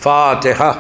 فاتحہ۔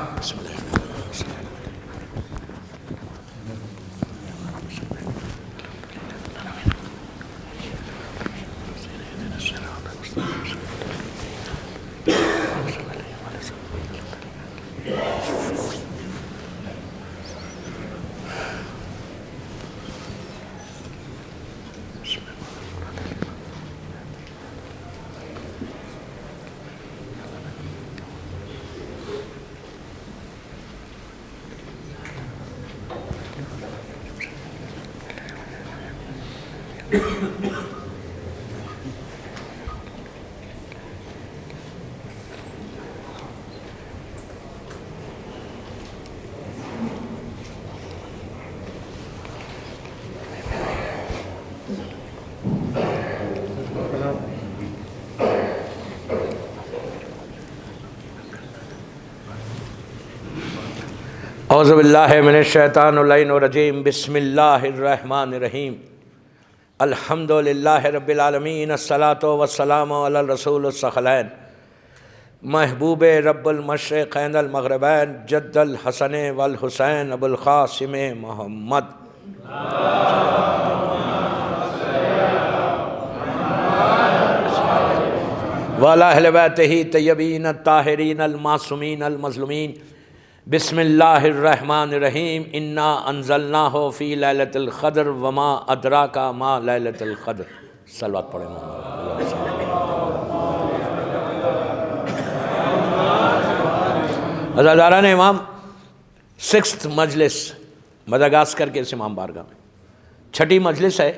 اعوذ باللہ من الشیطان اللعین الرجیم، بسم اللہ الرحمن الرحیم، الحمد للہ رب العالمین، الصلاۃ والسلام علی الرسول الثقلین، محبوب رب المشرقین المغربین، جد الحسن والحسین ابو القاسم محمد، وعلی اہل بیتہ طیبین الطاہرین المعصومین المظلومین۔ بسم اللہ الرحمن الرحیم، انا انزلناہ فی لیلۃ القدر وما ادراک ما لیلۃ القدر۔ صلوات پڑھیں محمد۔ عزاداران امام، 6th مجلس مدغاسکر کے اس امام بارگاہ میں 6ٹھی مجلس ہے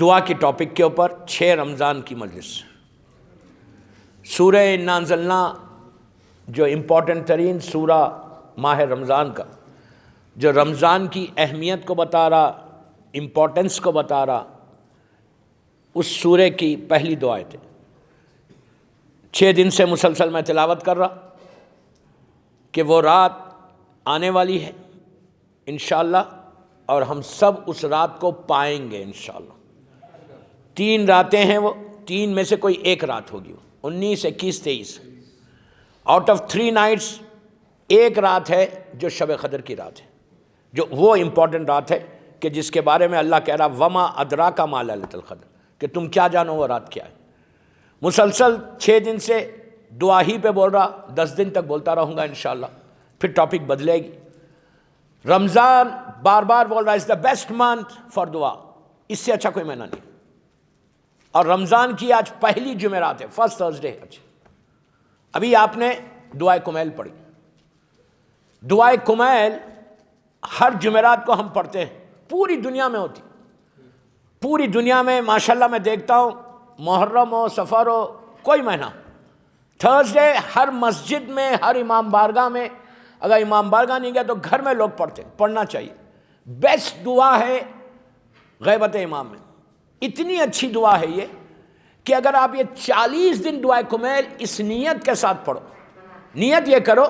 دعا کی ٹاپک کے اوپر، 6 رمضان کی مجلس۔ سورہ انا انزلنا جو امپورٹنٹ ترین سورہ ماہ رمضان کا، جو رمضان کی اہمیت کو بتا رہا، امپورٹنس کو بتا رہا، اس سورہ کی پہلی دعائیں تھے۔ 6 دن سے مسلسل میں تلاوت کر رہا کہ وہ رات آنے والی ہے انشاءاللہ، اور ہم سب اس رات کو پائیں گے انشاءاللہ۔ 3 راتیں ہیں، وہ 3 میں سے کوئی ایک رات ہوگی، 19، 21، 23۔ آؤٹ آف 3 نائٹس ایک رات ہے جو شب قدر کی رات ہے، جو وہ امپورٹنٹ رات ہے کہ جس کے بارے میں اللہ کہہ رہا وما ادراک ما لیلۃ القدر، کہ تم کیا جانو وہ رات کیا ہے۔ مسلسل 6 دن سے دعا ہی پہ بول رہا، 10 دن تک بولتا رہوں گا انشاءاللہ، پھر ٹاپک بدلے گی۔ رمضان بار بار بول رہا ہے، از دا بیسٹ منتھ فار دعا، اس سے اچھا کوئی مہینہ نہیں۔ اور رمضان کی آج پہلی جمعرات ہے، فرسٹ تھرسڈے آج۔ ابھی آپ نے دعائے کمیل پڑھی۔ دعائے کمیل ہر جمعرات کو ہم پڑھتے ہیں، پوری دنیا میں ہوتی، پوری دنیا میں ماشاءاللہ میں دیکھتا ہوں، محرم ہو، سفر ہو، کوئی مہینہ، تھرسڈے ہر مسجد میں، ہر امام بارگاہ میں، اگر امام بارگاہ نہیں گیا تو گھر میں لوگ پڑھتے ہیں، پڑھنا چاہیے۔ بیسٹ دعا ہے غیبت امام میں، اتنی اچھی دعا ہے یہ کہ اگر آپ یہ 40 دن دعائے کمیل اس نیت کے ساتھ پڑھو، نیت یہ کرو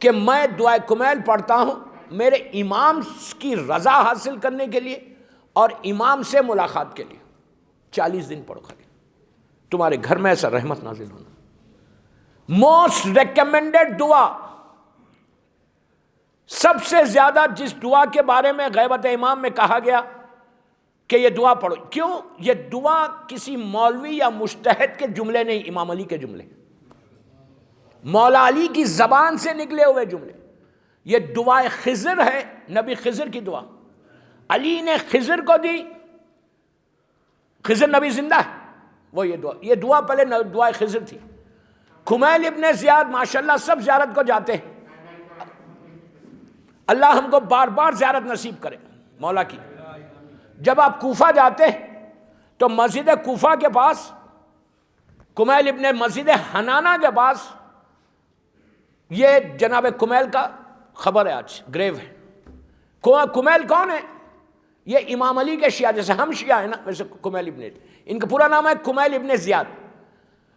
کہ میں دعائے کمیل پڑھتا ہوں میرے امام کی رضا حاصل کرنے کے لیے اور امام سے ملاقات کے لیے، 40 دن پڑھو، خالی تمہارے گھر میں ایسا رحمت نازل ہونا۔ موسٹ ریکمینڈڈ دعا، سب سے زیادہ جس دعا کے بارے میں غیبت امام میں کہا گیا کہ یہ دعا پڑھو، کیوں؟ یہ دعا کسی مولوی یا مجتہد کے جملے نہیں، امام علی کے جملے، مولا علی کی زبان سے نکلے ہوئے جملے۔ یہ دعائے خضر ہے، نبی خضر کی دعا، علی نے خضر کو دی، خضر نبی زندہ ہے، وہ یہ دعا پہلے دعائے خضر تھی۔ کمیل ابن زیاد ماشاءاللہ سب زیارت کو جاتے ہیں، اللہ ہم کو بار بار زیارت نصیب کرے مولا کی۔ جب آپ کوفہ جاتے تو مسجد کوفہ کے پاس، کمیل ابن مسجد حنانہ کے پاس، یہ جناب کمیل کا خبر ہے، آج گریو ہے۔ کمیل کون ہے؟ یہ امام علی کے شیعہ، جیسے ہم شیعہ ہیں نا، ویسے کمیل ابن، ان کا پورا نام ہے کمیل ابن زیاد۔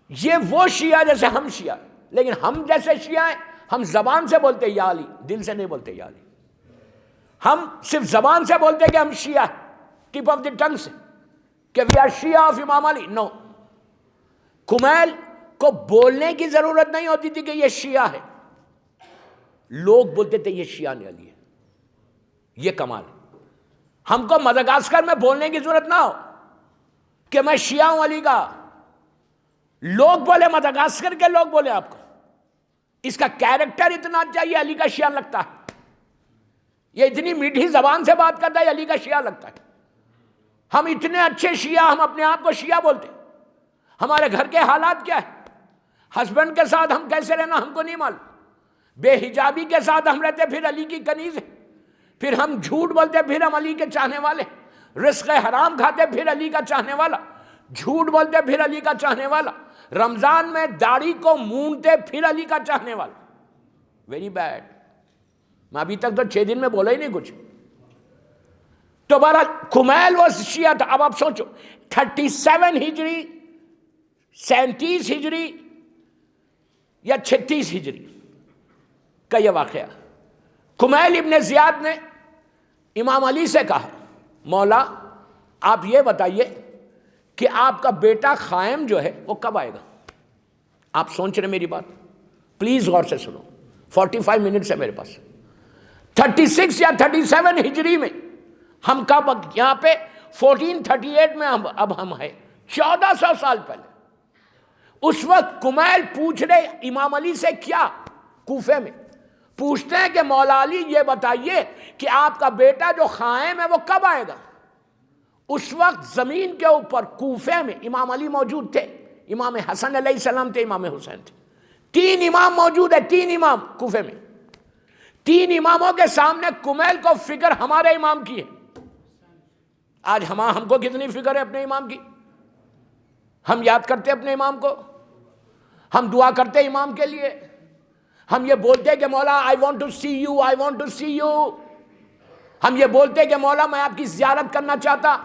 یہ وہ شیعہ جیسے ہم شیعہ، لیکن ہم جیسے شیعہ ہیں، ہم زبان سے بولتے یا علی، دل سے نہیں بولتے یا علی۔ ہم صرف زبان سے بولتے کہ ہم شیعہ ہیں، ٹپ آف دی ٹنگ سے، کہ وی آر شیعہ آف امام علی، نو۔ کمیل کو بولنے کی ضرورت نہیں ہوتی تھی کہ یہ شیعہ ہے، لوگ بولتے تھے یہ شیعہ نے علی ہے. یہ کمال ہے. ہم کو مدغاسکر میں بولنے کی ضرورت نہ ہو کہ میں شیعہ ہوں علی کا، لوگ بولے، مدغاسکر کے لوگ بولے آپ کو، اس کا کیریکٹر اتنا اچھا، یہ علی کا شیعہ لگتا ہے، یہ اتنی میٹھی زبان سے بات کرتا ہے، علی کا شیعہ لگتا ہے. ہم اتنے اچھے شیعہ، ہم اپنے آپ کو شیعہ بولتے. ہمارے گھر کے حالات کیا ہے، ہسبینڈ کے ساتھ ہم کیسے رہنا ہم کو نہیں معلوم، بے حجابی کے ساتھ ہم رہتے پھر علی کی کنیز ہے، پھر ہم جھوٹ بولتے پھر ہم علی کے چاہنے والے، رزق حرام کھاتے پھر علی کا چاہنے والا، جھوٹ بولتے پھر علی کا چاہنے والا، رمضان میں داڑھی کو مونتے پھر علی کا چاہنے والا. Very bad. میں ابھی تک تو 6 دن میں بولا ہی نہیں کچھ. تو بہرحال کمیل وہ شیعہ تھا. اب آپ سوچو 37 ہجری، 37 ہجری یا 36 ہجری کا یہ واقعہ. کمیل ابن زیاد نے امام علی سے کہا، مولا آپ یہ بتائیے کہ آپ کا بیٹا قائم جو ہے وہ کب آئے گا؟ آپ سوچ رہے میری بات، پلیز غور سے سنو. 45 منٹس ہے میرے پاس. 36 یا 37 ہجری میں ہم کب، یہاں پہ 1438 میں اب ہم ہیں، 1400 سال پہلے. اس وقت کمیل پوچھ رہے امام علی سے کیا، کوفے میں پوچھتے ہیں کہ مولا علی یہ بتائیے کہ آپ کا بیٹا جو قائم ہے وہ کب آئے گا؟ اس وقت زمین کے اوپر کوفے میں امام علی موجود تھے، امام حسن علیہ السلام تھے، امام حسین تھے. 3 امام موجود ہیں، 3 امام کوفے میں. 3 اماموں کے سامنے کمیل کو فکر ہمارے امام کی ہے. آج ہم کو کتنی فکر ہے اپنے امام کی؟ ہم یاد کرتے اپنے امام کو، ہم دعا کرتے امام کے لیے، ہم یہ بولتے کہ مولا I want to see you, I want to see you. ہم یہ بولتے کہ مولا میں آپ کی زیارت کرنا چاہتا.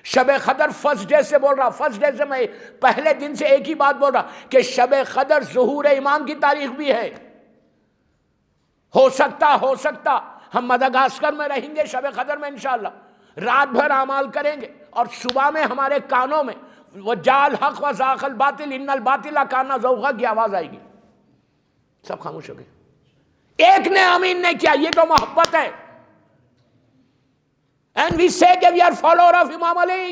شب قدر فرسٹ ڈے سے بول رہا، فرسٹ ڈے سے میں پہلے دن سے ایک ہی بات بول رہا کہ شب قدر ظہور امام کی تاریخ بھی ہے. ہو سکتا ہم مدغاسکر میں رہیں گے شب قدر میں انشاءاللہ، رات بھر اعمال کریں گے اور صبح میں ہمارے کانوں میں وہ جال حق و زاق الباطل ان الباطل کانا زوغا کی آواز آئے گی. سب خاموش ہو گئے. ایک نے آمین نے کیا. یہ تو محبت ہے. And we say that we are follower of Imam Ali.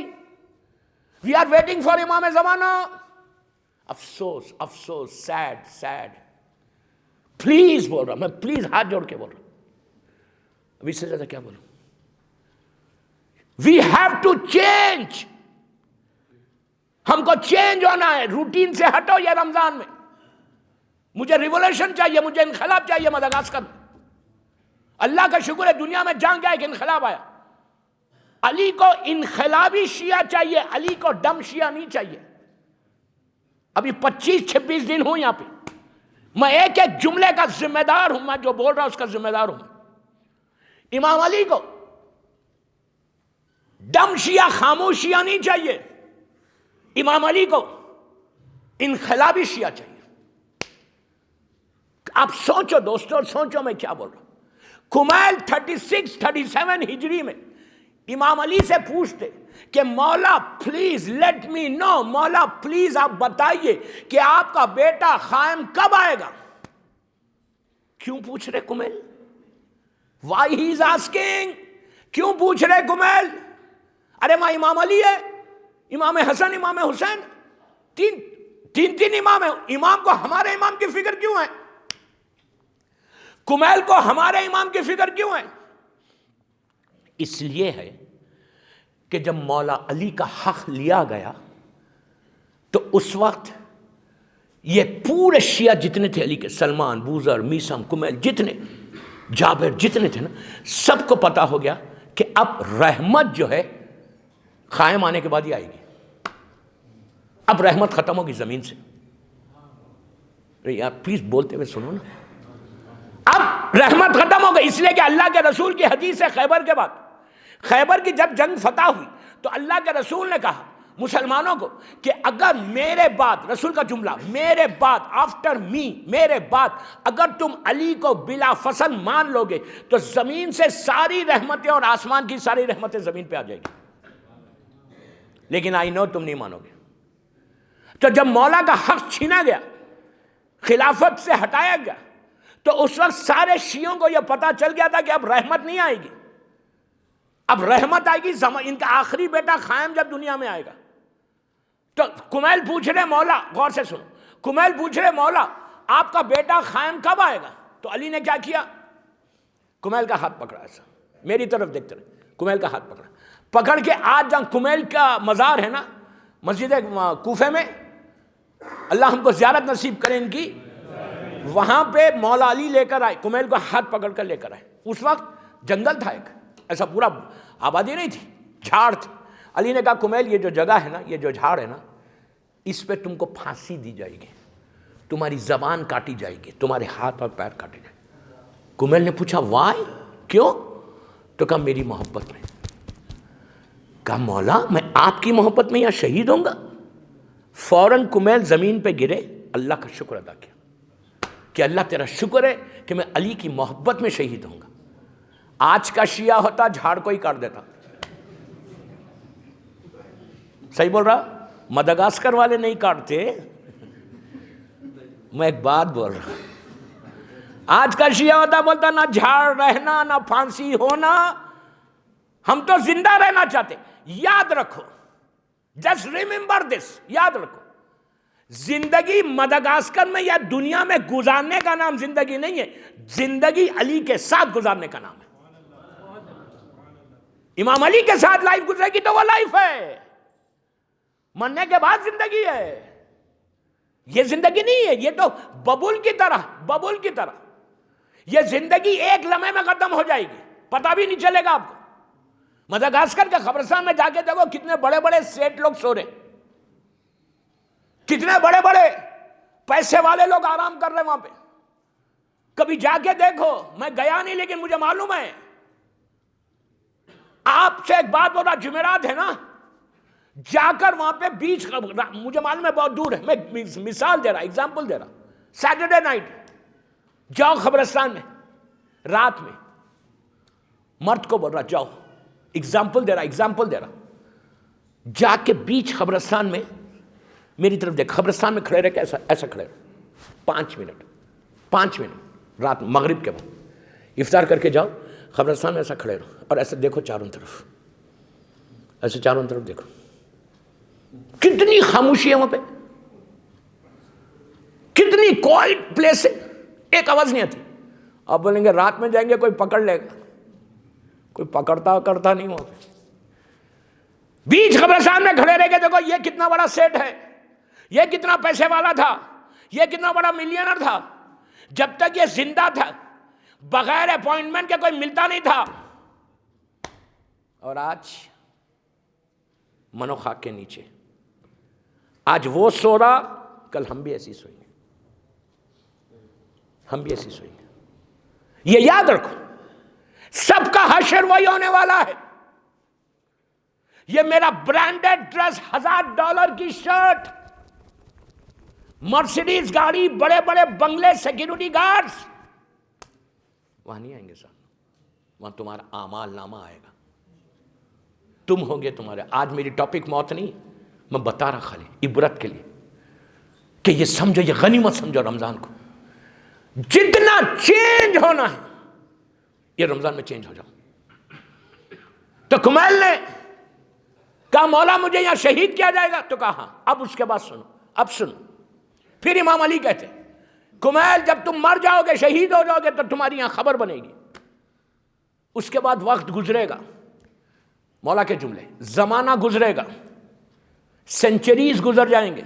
We are waiting for Imam Zamana. افسوس sad. پلیز بول رہا میں، پلیز ہاتھ جوڑ کے بول رہا. اب اس سے زیادہ کیا بولوں؟ We have to change. ہم کو چینج ہونا ہے. روٹین سے ہٹو. یہ رمضان میں مجھے ریولیوشن چاہیے، مجھے انقلاب چاہیے مدغاسکر میں. اللہ کا شکر ہے دنیا میں جان گیا کہ انقلاب آیا. علی کو انقلابی شیعہ چاہیے، علی کو ڈم شیعہ نہیں چاہیے. ابھی 25-26 دن ہوں یہاں پہ، میں ایک ایک جملے کا ذمہ دار ہوں. میں جو بول رہا ہوں اس کا ذمہ دار ہوں. امام علی کو ڈم شیعہ، خاموش شیعہ نہیں چاہیے. امام علی کو انقلابی شیعہ چاہیے. آپ سوچو دوستو، سوچو میں کیا بول رہا ہوں. کمیل 36-37 ہجری میں امام علی سے پوچھتے کہ مولا پلیز لیٹ می نو، مولا پلیز آپ بتائیے کہ آپ کا بیٹا قائم کب آئے گا. کیوں پوچھ رہے Kumail? Why he is asking. کیوں پوچھ رہے کمیل؟ ارے ماں امام علی ہے، امام حسن، امام حسین، تین امام ہیں. امام کو ہمارے امام کی فکر کیوں ہے؟ کمیل کو ہمارے امام کی فکر کیوں ہے؟ اس لیے ہے کہ جب مولا علی کا حق لیا گیا تو اس وقت یہ پورے شیعہ جتنے تھے علی کے، سلمان، بوذر، میثم، کمیل، جتنے، جابر، جتنے تھے نا، سب کو پتا ہو گیا کہ اب رحمت جو ہے قائم آنے کے بعد ہی آئے گی. اب رحمت ختم ہوگی زمین سے. یار پلیز بولتے ہوئے سنو نا. اب رحمت ختم ہو گئی، اس لیے کہ اللہ کے رسول کی حدیث ہے خیبر کے بعد، خیبر کی جب جنگ فتح ہوئی تو اللہ کے رسول نے کہا مسلمانوں کو کہ اگر میرے بعد، رسول کا جملہ، میرے بعد، آفٹر می، میرے بعد اگر تم علی کو بلا فصل مان لو گے تو زمین سے ساری رحمتیں اور آسمان کی ساری رحمتیں زمین پہ آ جائیں گی. لیکن آئی نو تم نہیں مانو گے. تو جب مولا کا حق چھینا گیا، خلافت سے ہٹایا گیا، تو اس وقت سارے شیعوں کو یہ پتا چل گیا تھا کہ اب رحمت نہیں آئے گی، اب رحمت آئے گی ان کا آخری بیٹا قائم جب دنیا میں آئے گا۔ تو کمیل پوچھ رہے مولا، غور سے سنو، کمیل پوچھ رہے مولا آپ کا بیٹا قائم کب آئے گا؟ تو علی نے کیا کیا؟ کمیل کا ہاتھ پکڑا، ایسا میری طرف دیکھتے رہے، کمیل کا ہاتھ پکڑ کے آج جہاں کمیل کا مزار ہے نا مسجد کوفے میں، اللہ ہم کو زیارت نصیب کرے ان کی، وہاں پہ مولا علی لے کر آئے، کمیل کو ہاتھ پکڑ کر لے کر آئے۔ اس وقت جنگل تھا، ایک ایسا پورا آبادی نہیں تھی، جھاڑ تھی۔ علی نے کہا کمیل یہ جو جگہ ہے نا، یہ جو جھاڑ ہے نا، اس پہ تم کو پھانسی دی جائے گی، تمہاری زبان کاٹی جائے گی، تمہارے ہاتھ اور پیر کاٹے جائیں گے۔ کمیل نے پوچھا وائی، کیوں؟ تو کہا میری محبت میں۔ کہا مولا میں آپ کی محبت میں یہاں شہید ہوں گا؟ فوراً کمیل زمین پہ گرے، اللہ کا شکر ادا کیا کہ اللہ تیرا شکر ہے کہ میں علی کی محبت میں شہید ہوں گا۔ آج کا شیعہ ہوتا جھاڑ کو ہی کاٹ دیتا۔ صحیح بول رہا؟ مدغاسکر والے نہیں کاٹتے، میں ایک بات بول رہا ہوں، آج کا شیعہ ہوتا بولتا نہ جھاڑ رہنا نہ پھانسی ہونا، ہم تو زندہ رہنا چاہتے۔ یاد رکھو، جسٹ ریممبر دس، یاد رکھو، زندگی مدغاسکر میں یا دنیا میں گزارنے کا نام زندگی نہیں ہے، زندگی علی کے ساتھ گزارنے کا نام ہے۔ امام علی کے ساتھ لائف گزرے گی تو وہ لائف ہے، مرنے کے بعد زندگی ہے، یہ زندگی نہیں ہے، یہ تو ببول کی طرح یہ زندگی ایک لمحے میں ختم ہو جائے گی، پتہ بھی نہیں چلے گا آپ کو۔ مدغاسکر کے قبرستان میں جا کے دیکھو کتنے بڑے بڑے سیٹ لوگ سو رہے، کتنے بڑے بڑے پیسے والے لوگ آرام کر رہے وہاں پہ، کبھی جا کے دیکھو، میں گیا نہیں لیکن مجھے معلوم ہے۔ آپ سے ایک بات بول رہا، جمعرات ہے نا، جا کر وہاں پہ بیچ، مجھے معلوم ہے بہت دور ہے، میں مثال دے رہا، ایگزامپل دے رہا، سیٹرڈے نائٹ جاؤ قبرستان میں، رات میں، مرد کو بول رہا جاؤ، ایگزامپل دے رہا، جا کے بیچ قبرستان میں میری طرف دیکھ، قبرستان میں کھڑے رہ کے ایسا کھڑے رہو 5 منٹ رات مغرب کے بعد، افطار کر کے جاؤ قبرستان میں، ایسا کھڑے رہو اور ایسے دیکھو چاروں طرف، ایسے چاروں طرف دیکھو، کتنی خاموشی ہے وہاں پہ، کتنی کوائٹ پلیس ہے، ایک آواز نہیں آتی۔ آپ بولیں گے رات میں جائیں گے کوئی پکڑ لے گا، کوئی کرتا نہیں وہاں پہ۔ بیچ قبرستان میں کھڑے رہ کے دیکھو یہ کتنا بڑا سیٹ ہے، یہ کتنا پیسے والا تھا، یہ کتنا بڑا ملینر تھا، جب تک یہ زندہ تھا بغیر اپوائنٹمنٹ کے کوئی ملتا نہیں تھا، اور آج منو خاک کے نیچے، آج وہ سو رہا، کل ہم بھی ایسی سوئیں گے، یہ یاد رکھو، سب کا حشر وہی ہونے والا ہے۔ یہ میرا برانڈڈ ڈریس، $1000 کی شرٹ، مرسیڈیز گاڑی، بڑے بڑے بنگلے، سیکیورٹی گارڈز، وہاں نہیں آئیں گے سر، وہاں تمہارا اعمال نامہ آئے گا، تم ہوگے تمہارے۔ آج میری ٹاپک موت نہیں، میں بتا رہا خالی عبرت کے لیے کہ یہ سمجھو، یہ غنیمت سمجھو رمضان کو، جتنا چینج ہونا ہے یہ رمضان میں چینج ہو جاؤ۔ تو کمیل نے کہا مولا مجھے یہاں شہید کیا جائے گا؟ تو کہا ہاں۔ اب اس کے بعد سنو، اب سنو، پھر امام علی کہتے کمیل جب تم مر جاؤ گے، شہید ہو جاؤ گے، تو تمہاری یہاں خبر بنے گی، اس کے بعد وقت گزرے گا، مولا کے جملے، زمانہ گزرے گا، سینچریز گزر جائیں گے،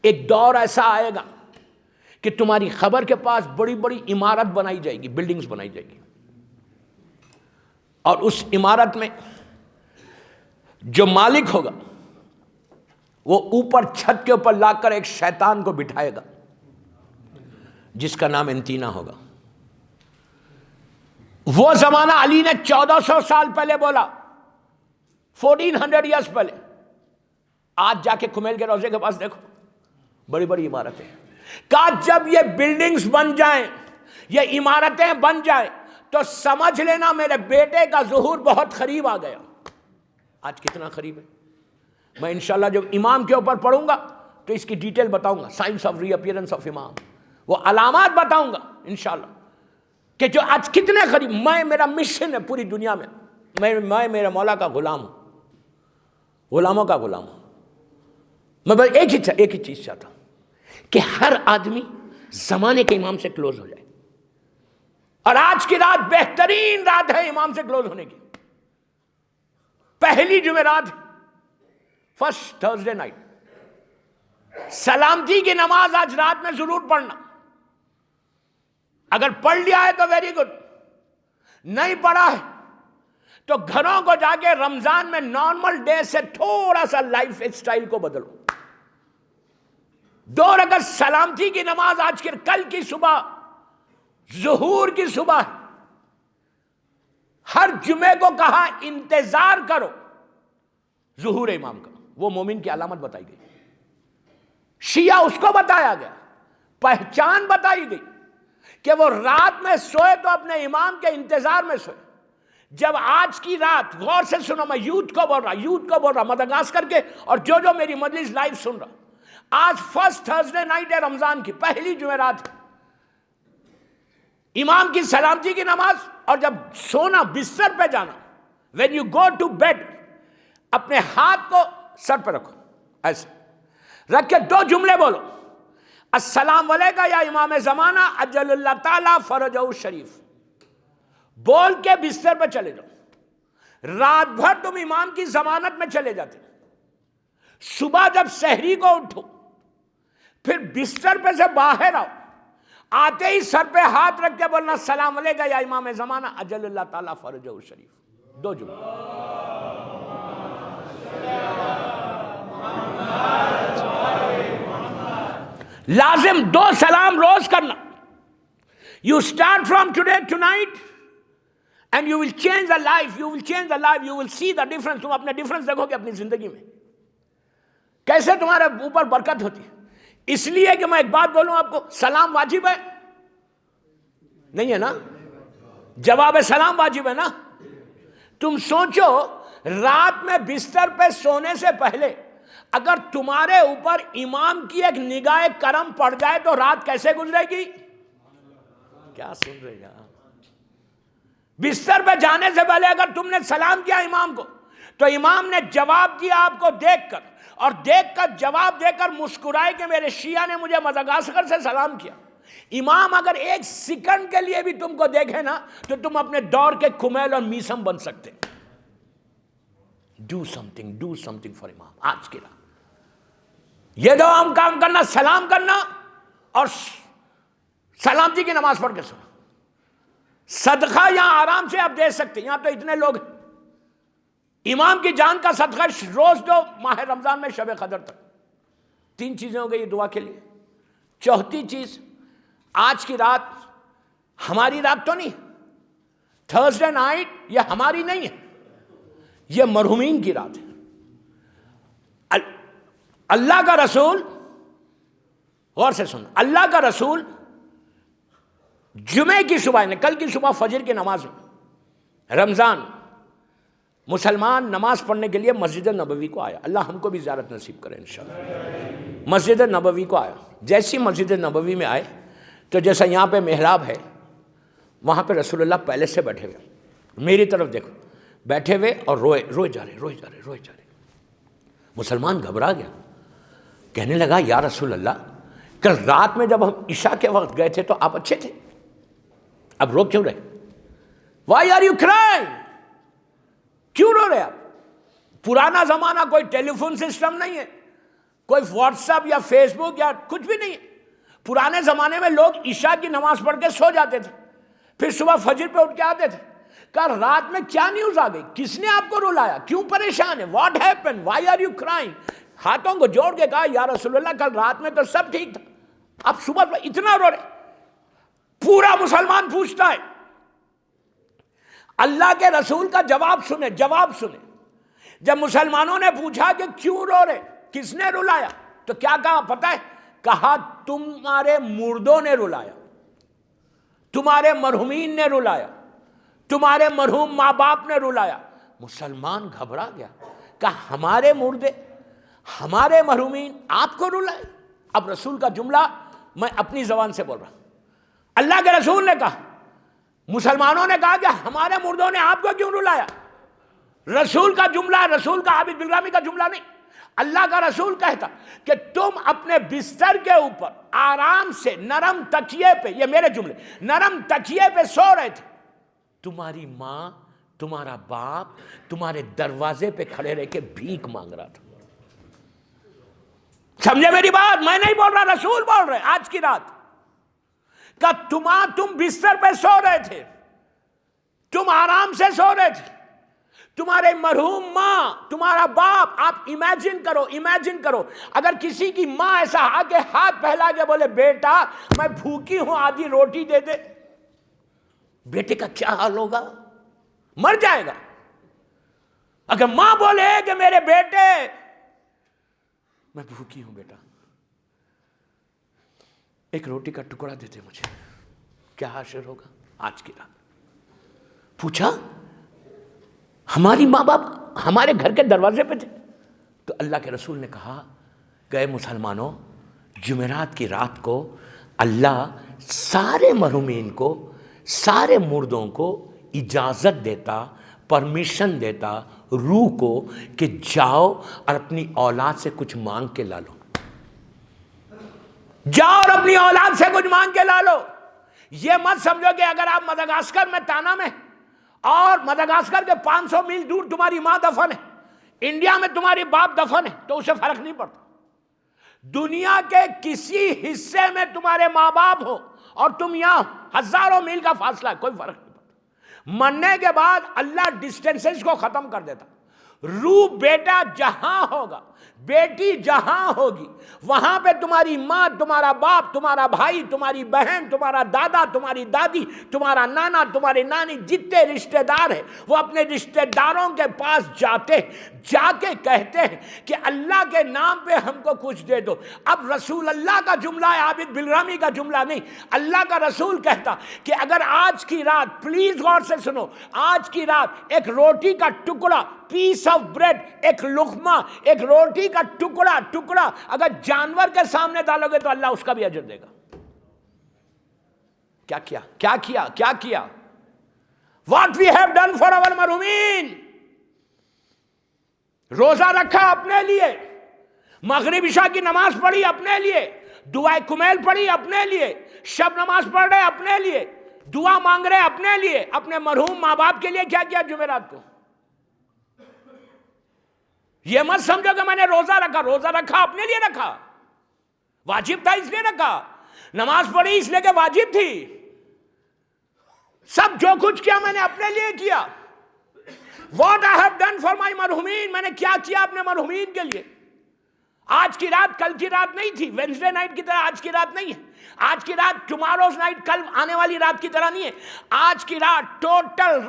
ایک دور ایسا آئے گا کہ تمہاری خبر کے پاس بڑی بڑی عمارت بنائی جائے گی، بلڈنگز بنائی جائے گی، اور اس عمارت میں جو مالک ہوگا وہ اوپر چھت کے اوپر لا کر ایک شیطان کو بٹھائے گا جس کا نام انتینا ہوگا۔ وہ زمانہ علی نے 1400 سال پہلے بولا، 1400 ایئرس پہلے۔ آج جا کے کمیل کے روضے کے پاس دیکھو، بڑی بڑی عمارتیں، کہا جب یہ بلڈنگز بن جائیں، یہ عمارتیں بن جائیں، تو سمجھ لینا میرے بیٹے کا ظہور بہت قریب آ گیا۔ آج کتنا قریب ہے؟ میں انشاءاللہ جب امام کے اوپر پڑھوں گا تو اس کی ڈیٹیل بتاؤں گا، science of reappearance of امام، وہ علامات بتاؤں گا انشاءاللہ کہ جو آج کتنے قریب. میرا مشن ہے پوری دنیا میں، میں میرے مولا کا غلام ہوں، غلاموں کا غلام ہوں. میں بس ایک ہی چیز چاہتا ہوں کہ ہر آدمی زمانے کے امام سے کلوز ہو جائے. اور آج کی رات بہترین رات ہے امام سے کلوز ہونے کی. پہلی جمعرات، فرسٹ تھرسڈے نائٹ. سلامتی کی نماز آج رات میں ضرور پڑھنا. اگر پڑھ لیا ہے تو ویری گڈ، نہیں پڑھا ہے تو گھروں کو جا کے رمضان میں نارمل ڈے سے تھوڑا سا لائف اسٹائل کو بدلو. 2 رکعت سلامتی کی نماز آج کی کل کی صبح، ظہور کی صبح. ہر جمعے کو کہا انتظار کرو ظہور امام کا. وہ مومن کی علامت بتائی گئی. شیعہ اس کو بتایا گیا، پہچان بتائی گئی کہ وہ رات میں سوئے تو اپنے امام کے انتظار میں سوئے. جب آج کی رات، غور سے سنو، میں یوتھ کو بول رہا مدغاسکر کے اور جو میری مجلس لائیو سن رہا، آج فرسٹ تھرسڈے نائٹ ہے رمضان کی، پہلی جمعرات. امام کی سلامتی کی نماز، اور جب سونا بستر پہ جانا، when you go to bed، اپنے ہاتھ کو سر پہ رکھو، ایسے رکھ کے 2 جملے بولو، السلام علیکہ یا امام زمانہ اجل اللہ تعالی فرجہ الشریف. بول کے بستر پہ چلے جاؤ. رات بھر تم امام کی ضمانت میں چلے جاتے. صبح جب سحری کو اٹھو، پھر بستر پہ سے باہر آؤ، آتے ہی سر پہ ہاتھ رکھ کے بولنا السلام علیکہ یا امام زمانہ اجل اللہ تعالی فرجہ الشریف. 2 جملے. لازم 2 سلام روز کرنا. You start from today tonight and you will change the life, you will change the life, you will see the difference. تم اپنے ڈیفرنس دیکھو گے اپنی زندگی میں، کیسے تمہارے اوپر برکت ہوتی ہے. اس لیے کہ میں ایک بات بولوں آپ کو، سلام واجب ہے نہیں ہے نا؟ جواب سلام واجب ہے نا؟ تم سوچو رات میں بستر پہ سونے سے پہلے اگر تمہارے اوپر امام کی ایک نگاہ کرم پڑ جائے تو رات کیسے گزرے گی؟ کیا سن رہے ہیں؟ بستر پہ جانے سے پہلے اگر تم نے سلام کیا امام کو تو امام نے جواب دیا آپ کو دیکھ کر، اور دیکھ کر جواب دے کر مسکرائے کہ میرے شیعہ نے مجھے مدغاسکر سے سلام کیا. امام اگر 1 سیکنڈ کے لیے بھی تم کو دیکھے نا تو تم اپنے دور کے کمیل اور میسم بن سکتے. ڈو سمتھنگ فار امام. آج کی رات یہ 2 عام کام کرنا، سلام کرنا اور سلامتی کی نماز پڑھ کے سنا. صدقہ یہاں آرام سے آپ دے سکتے، یہاں تو اتنے لوگ ہیں. امام کی جان کا صدقہ روز دو ماہ رمضان میں شب قدر تک. 3 چیزیں ہو گئی دعا کے لیے. 4تھی چیز، آج کی رات ہماری رات تو نہیں، تھرسڈے نائٹ یہ ہماری نہیں ہے، یہ مرحومین کی رات ہے. اللہ کا رسول، غور سے سنو، اللہ کا رسول جمعے کی صبح نے، کل کی صبح فجر کی نماز میں، رمضان مسلمان نماز پڑھنے کے لیے مسجد نبوی کو آیا. اللہ ہم کو بھی زیارت نصیب کرے انشاءاللہ. مسجد نبوی کو آیا. جیسی مسجد نبوی میں آئے تو جیسا یہاں پہ محراب ہے، وہاں پہ رسول اللہ پہلے سے بیٹھے ہوئے، میری طرف دیکھو، بیٹھے ہوئے اور روئے جا رہے. مسلمان گھبرا گیا، کہنے لگا یا رسول اللہ، کل رات میں جب ہم عشاء کے وقت گئے تھے تو آپ اچھے تھے، اب رو کیوں رہے؟ Why are you crying؟ کیوں رو رہے آپ؟ پرانا زمانہ، کوئی ٹیلی فون سسٹم نہیں ہے، کوئی واٹس ایپ یا فیس بک یا کچھ بھی نہیں ہے. پرانے زمانے میں لوگ عشاء کی نماز پڑھ کے سو جاتے تھے، پھر صبح فجر پہ اٹھ کے آتے تھے. کل رات میں کیا نیوز آ گئی؟ کس نے آپ کو رلایا؟ کیوں پریشان ہے؟ What happen? Why are you crying? ہاتھوں کو جوڑ کے کہا یا رسول اللہ کل رات میں تو سب ٹھیک تھا، اب صبح اتنا رو رہے. پورا مسلمان پوچھتا ہے. اللہ کے رسول کا جواب سنے. جب مسلمانوں نے پوچھا کہ کیوں رو رہے، کس نے رلایا، تو کیا کہا پتہ ہے؟ کہا تمہارے مردوں نے رلایا، تمہارے مرحومین نے رلایا، تمہارے مرحوم ماں باپ نے رلایا. مسلمان گھبرا گیا، کہا ہمارے مردے، ہمارے محرومین آپ کو رلائے. اب رسول کا جملہ میں اپنی زبان سے بول رہا ہوں. اللہ کے رسول نے کہا, مسلمانوں نے کہا کہ ہمارے مردوں نے آپ کو کیوں رلایا؟ رسول کا جملہ, رسول کا عابد بلرامی کا جملہ نہیں. اللہ کا رسول کہتا کہ تم اپنے بستر کے اوپر آرام سے نرم تکیے پہ, یہ میرے جملے, نرم تکیے پہ سو رہے تھے, تمہاری ماں تمہارا باپ تمہارے دروازے پہ کھڑے رہ کے بھیک مانگ رہا تھا. سمجھے میری بات؟ میں نہیں بول رہا, رسول بول رہے. آج کی رات کا تم بستر پہ سو رہے تھے, تم آرام سے سو رہے تھے, تمہارے مرحوم ماں تمہارا باپ, آپ امیجن کرو اگر کسی کی ماں ایسا آگے ہاتھ پھیلا کے بولے بیٹا میں بھوکی ہوں آدھی روٹی دے دے, بیٹے کا کیا حال ہوگا؟ مر جائے گا. اگر ماں بولے کہ میرے بیٹے میں بھوکی ہوں بیٹا ایک روٹی کا ٹکڑا دیتے مجھے, کیا حشر ہوگا؟ آج کی رات پوچھا, ہماری ماں باپ ہمارے گھر کے دروازے پہ تھے. تو اللہ کے رسول نے کہا کہ مسلمانوں, جمعرات کی رات کو اللہ سارے محرومین کو, سارے مردوں کو اجازت دیتا, پرمیشن دیتا روح کو کہ جاؤ اور اپنی اولاد سے کچھ مانگ کے لا لو. جاؤ اور اپنی اولاد سے کچھ مانگ کے لا لو. یہ مت سمجھو کہ اگر آپ مدغاسکر میں تانا میں, اور مدغاسکر کے 500 میل دور تمہاری ماں دفن ہے, انڈیا میں تمہاری باپ دفن ہے, تو اسے فرق نہیں پڑتا. دنیا کے کسی حصے میں تمہارے ماں باپ ہو اور تم یہاں ہزاروں میل کا فاصلہ ہے, کوئی فرق نہیں پڑتا. مرنے کے بعد اللہ ڈسٹینسز کو ختم کر دیتا. روح بیٹا جہاں ہوگا, بیٹی جہاں ہوگی, وہاں پہ تمہاری ماں, تمہارا باپ, تمہارا بھائی, تمہاری بہن, تمہارا دادا, تمہاری دادی, تمہارا نانا, تمہاری نانی, جتنے رشتہ دار ہیں وہ اپنے رشتہ داروں کے پاس جاتے ہیں, جا کے کہتے ہیں کہ اللہ کے نام پہ ہم کو کچھ دے دو. اب رسول اللہ کا جملہ ہے, عابد بلرامی کا جملہ نہیں. اللہ کا رسول کہتا کہ اگر آج کی رات, پلیز غور سے سنو, آج کی رات ایک روٹی کا ٹکڑا, پیس آف بریڈ, ایک لقمہ, ایک روٹی کا ٹکڑا اگر جانور کے سامنے ڈالو گے تو اللہ اس کا بھی اجر دے گا. کیا کیا What we have done for our مرحومین. روزہ رکھا اپنے لیے, مغرب عشاء کی نماز پڑھی اپنے لیے, دعائے کمیل پڑھی اپنے لیے, شب نماز پڑھ رہے اپنے لیے, دعا مانگ رہے اپنے لیے, اپنے مرحوم ماں باپ کے لیے کیا کیا جمعرات کو. یہ مت سمجھو کہ میں نے روزہ رکھا اپنے لیے رکھا, واجب تھا اس لیے رکھا, نماز پڑھی اس لیے کہ واجب تھی, سب جو کچھ کیا میں نے اپنے لیے کیا. What I have done for my مرحومین, میں نے کیا کیا اپنے مرحومین کے لیے. آج کی رات کل کی رات نہیں تھی, وینسڈے نائٹ کی طرح آج کی رات نہیں ہے. آج کی رات ٹماروز نائٹ, کل آنے والی رات کی طرح نہیں ہے. آج کی رات ٹوٹل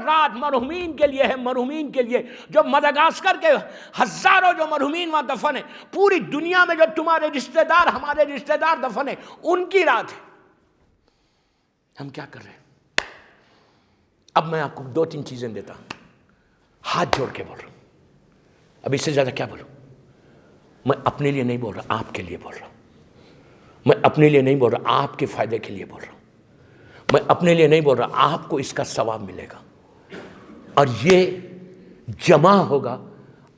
رات مرحومین کے لیے ہے, مرحومین کے لیے جو مدغاسکر کے ہزاروں جو مرحومین وہاں دفن ہیں, پوری دنیا میں جو تمہارے رشتہ دار, ہمارے رشتہ دار دفن ہیں, ان کی رات ہے. ہم کیا کر رہے ہیں؟ اب میں آپ کو 2-3 چیزیں دیتا ہوں, ہاتھ جوڑ کے بول رہا ہوں. اب اس سے زیادہ کیا بولوں؟ میں اپنے لیے نہیں بول رہا, آپ کے لیے بول رہا ہوں. میں اپنے لیے نہیں بول رہا, آپ کے فائدے کے لیے بول رہا ہوں. میں اپنے لیے نہیں بول رہا, آپ کو اس کا ثواب ملے گا, اور یہ جمع ہوگا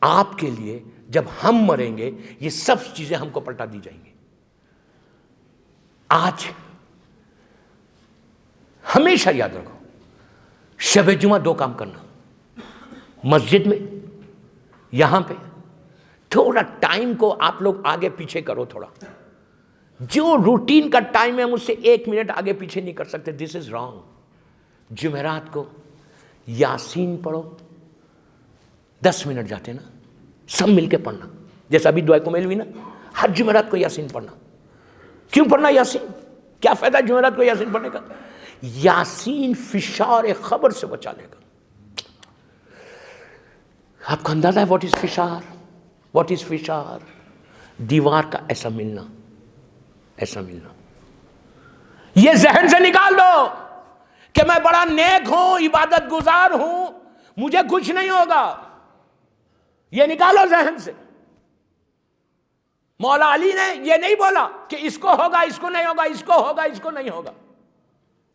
آپ کے لیے. جب ہم مریں گے یہ سب چیزیں ہم کو پلٹا دی جائیں گی. آج ہمیشہ یاد رکھو, شب جمعہ 2 کام کرنا, مسجد میں, یہاں پہ تھوڑا ٹائم کو آپ لوگ آگے پیچھے کرو. تھوڑا جو روٹین کا ٹائم ہے, مجھ سے 1 منٹ آگے پیچھے نہیں کر سکتے, دس از رانگ. جمعرات کو یاسین پڑھو, 10 منٹ جاتے نا, سب مل کے پڑھنا. جیسا ابھی دعائے کمیل ہوئی نا, ہر جمعرات کو یاسین پڑھنا. کیوں پڑھنا یاسین؟ کیا فائدہ جمعرات کو یاسین پڑھنے کا؟ یاسین فشار خبر سے بچا لے گا. آپ کو اندازہ ہے واٹ از فشار؟ دیوار کا ایسا ملنا. یہ ذہن سے نکال دو کہ میں بڑا نیک ہوں, عبادت گزار ہوں, مجھے کچھ نہیں ہوگا. یہ نکالو ذہن سے. مولا علی نے یہ نہیں بولا کہ اس کو ہوگا اس کو نہیں ہوگا، اس کو ہوگا اس کو نہیں ہوگا.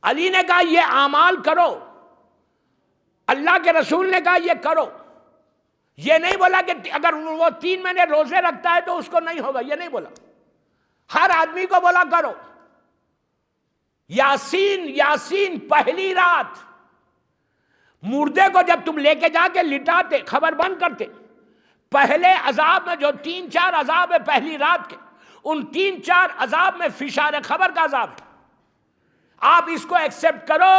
علی نے کہا یہ اعمال کرو، اللہ کے رسول نے کہا یہ کرو. یہ نہیں بولا کہ اگر وہ 3 مہینے روزے رکھتا ہے تو اس کو نہیں ہوگا، یہ نہیں بولا. ہر آدمی کو بولا کرو. یاسین پہلی رات مردے کو جب تم لے کے جا کے لٹاتے، خبر بند کرتے، پہلے عذاب میں جو 3-4 عذاب ہے پہلی رات کے، ان 3-4 عذاب میں فشار خبر کا عذاب ہے. آپ اس کو ایکسپٹ کرو،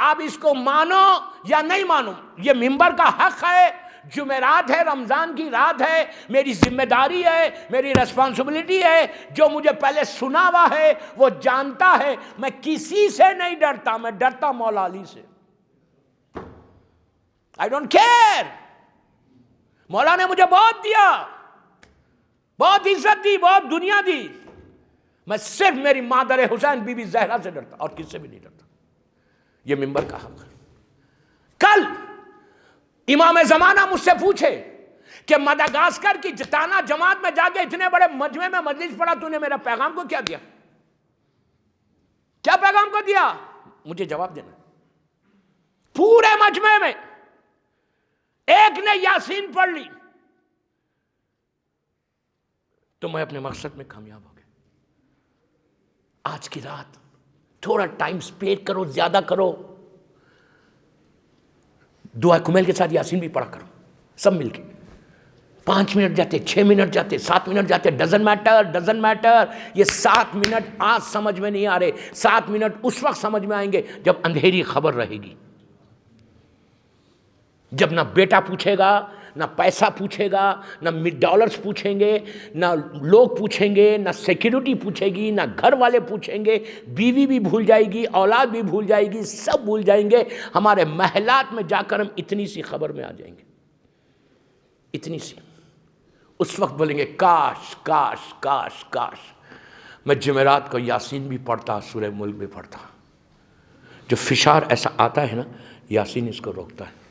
آپ اس کو مانو یا نہیں مانو، یہ ممبر کا حق ہے. جمعرات ہے، رمضان کی رات ہے، میری ذمہ داری ہے، میری ریسپانسبلٹی ہے. جو مجھے پہلے سنا ہوا ہے وہ جانتا ہے. میں کسی سے نہیں ڈرتا، میں ڈرتا مولا علی سے. I don't care. مولا نے مجھے بہت دیا، بہت عزت دی، بہت دنیا دی. میں صرف میری مادر حسین بی بی زہرا سے ڈرتا اور کس سے بھی نہیں ڈرتا. یہ ممبر کا حق ہے. کل امام زمانہ مجھ سے پوچھے کہ مدغاسکر کی جتانا جماعت میں جا کے اتنے بڑے مجمع میں مجلس پڑھا، تو نے میرا پیغام کو کیا دیا؟ کیا پیغام کو دیا؟ مجھے جواب دینا. پورے مجمع میں ایک نے یاسین پڑھ لی تو میں اپنے مقصد میں کامیاب ہو گیا. آج کی رات تھوڑا ٹائم سپیڈ کرو، زیادہ کرو. دعا کمیل کے ساتھ یاسین بھی پڑھا کرو سب مل کے. 5 منٹ جاتے، 6 منٹ جاتے، 7 منٹ جاتے، ڈزن میٹر. یہ 7 منٹ آج سمجھ میں نہیں آ رہے. 7 منٹ اس وقت سمجھ میں آئیں گے جب اندھیری خبر رہے گی، جب نہ بیٹا پوچھے گا، نہ پیسہ پوچھے گا، نہ ڈالرز پوچھیں گے، نہ لوگ پوچھیں گے، نہ سیکیورٹی پوچھے گی، نہ گھر والے پوچھیں گے. بیوی بھی بھول جائے گی، اولاد بھی بھول جائے گی، سب بھول جائیں گے. ہمارے محلات میں جا کر ہم اتنی سی خبر میں آ جائیں گے، اتنی سی. اس وقت بولیں گے کاش کاش کاش کاش میں جمعرات کو یاسین بھی پڑھتا، سورہ ملک بھی پڑھتا. جو فشار ایسا آتا ہے نا، یاسین اس کو روکتا ہے.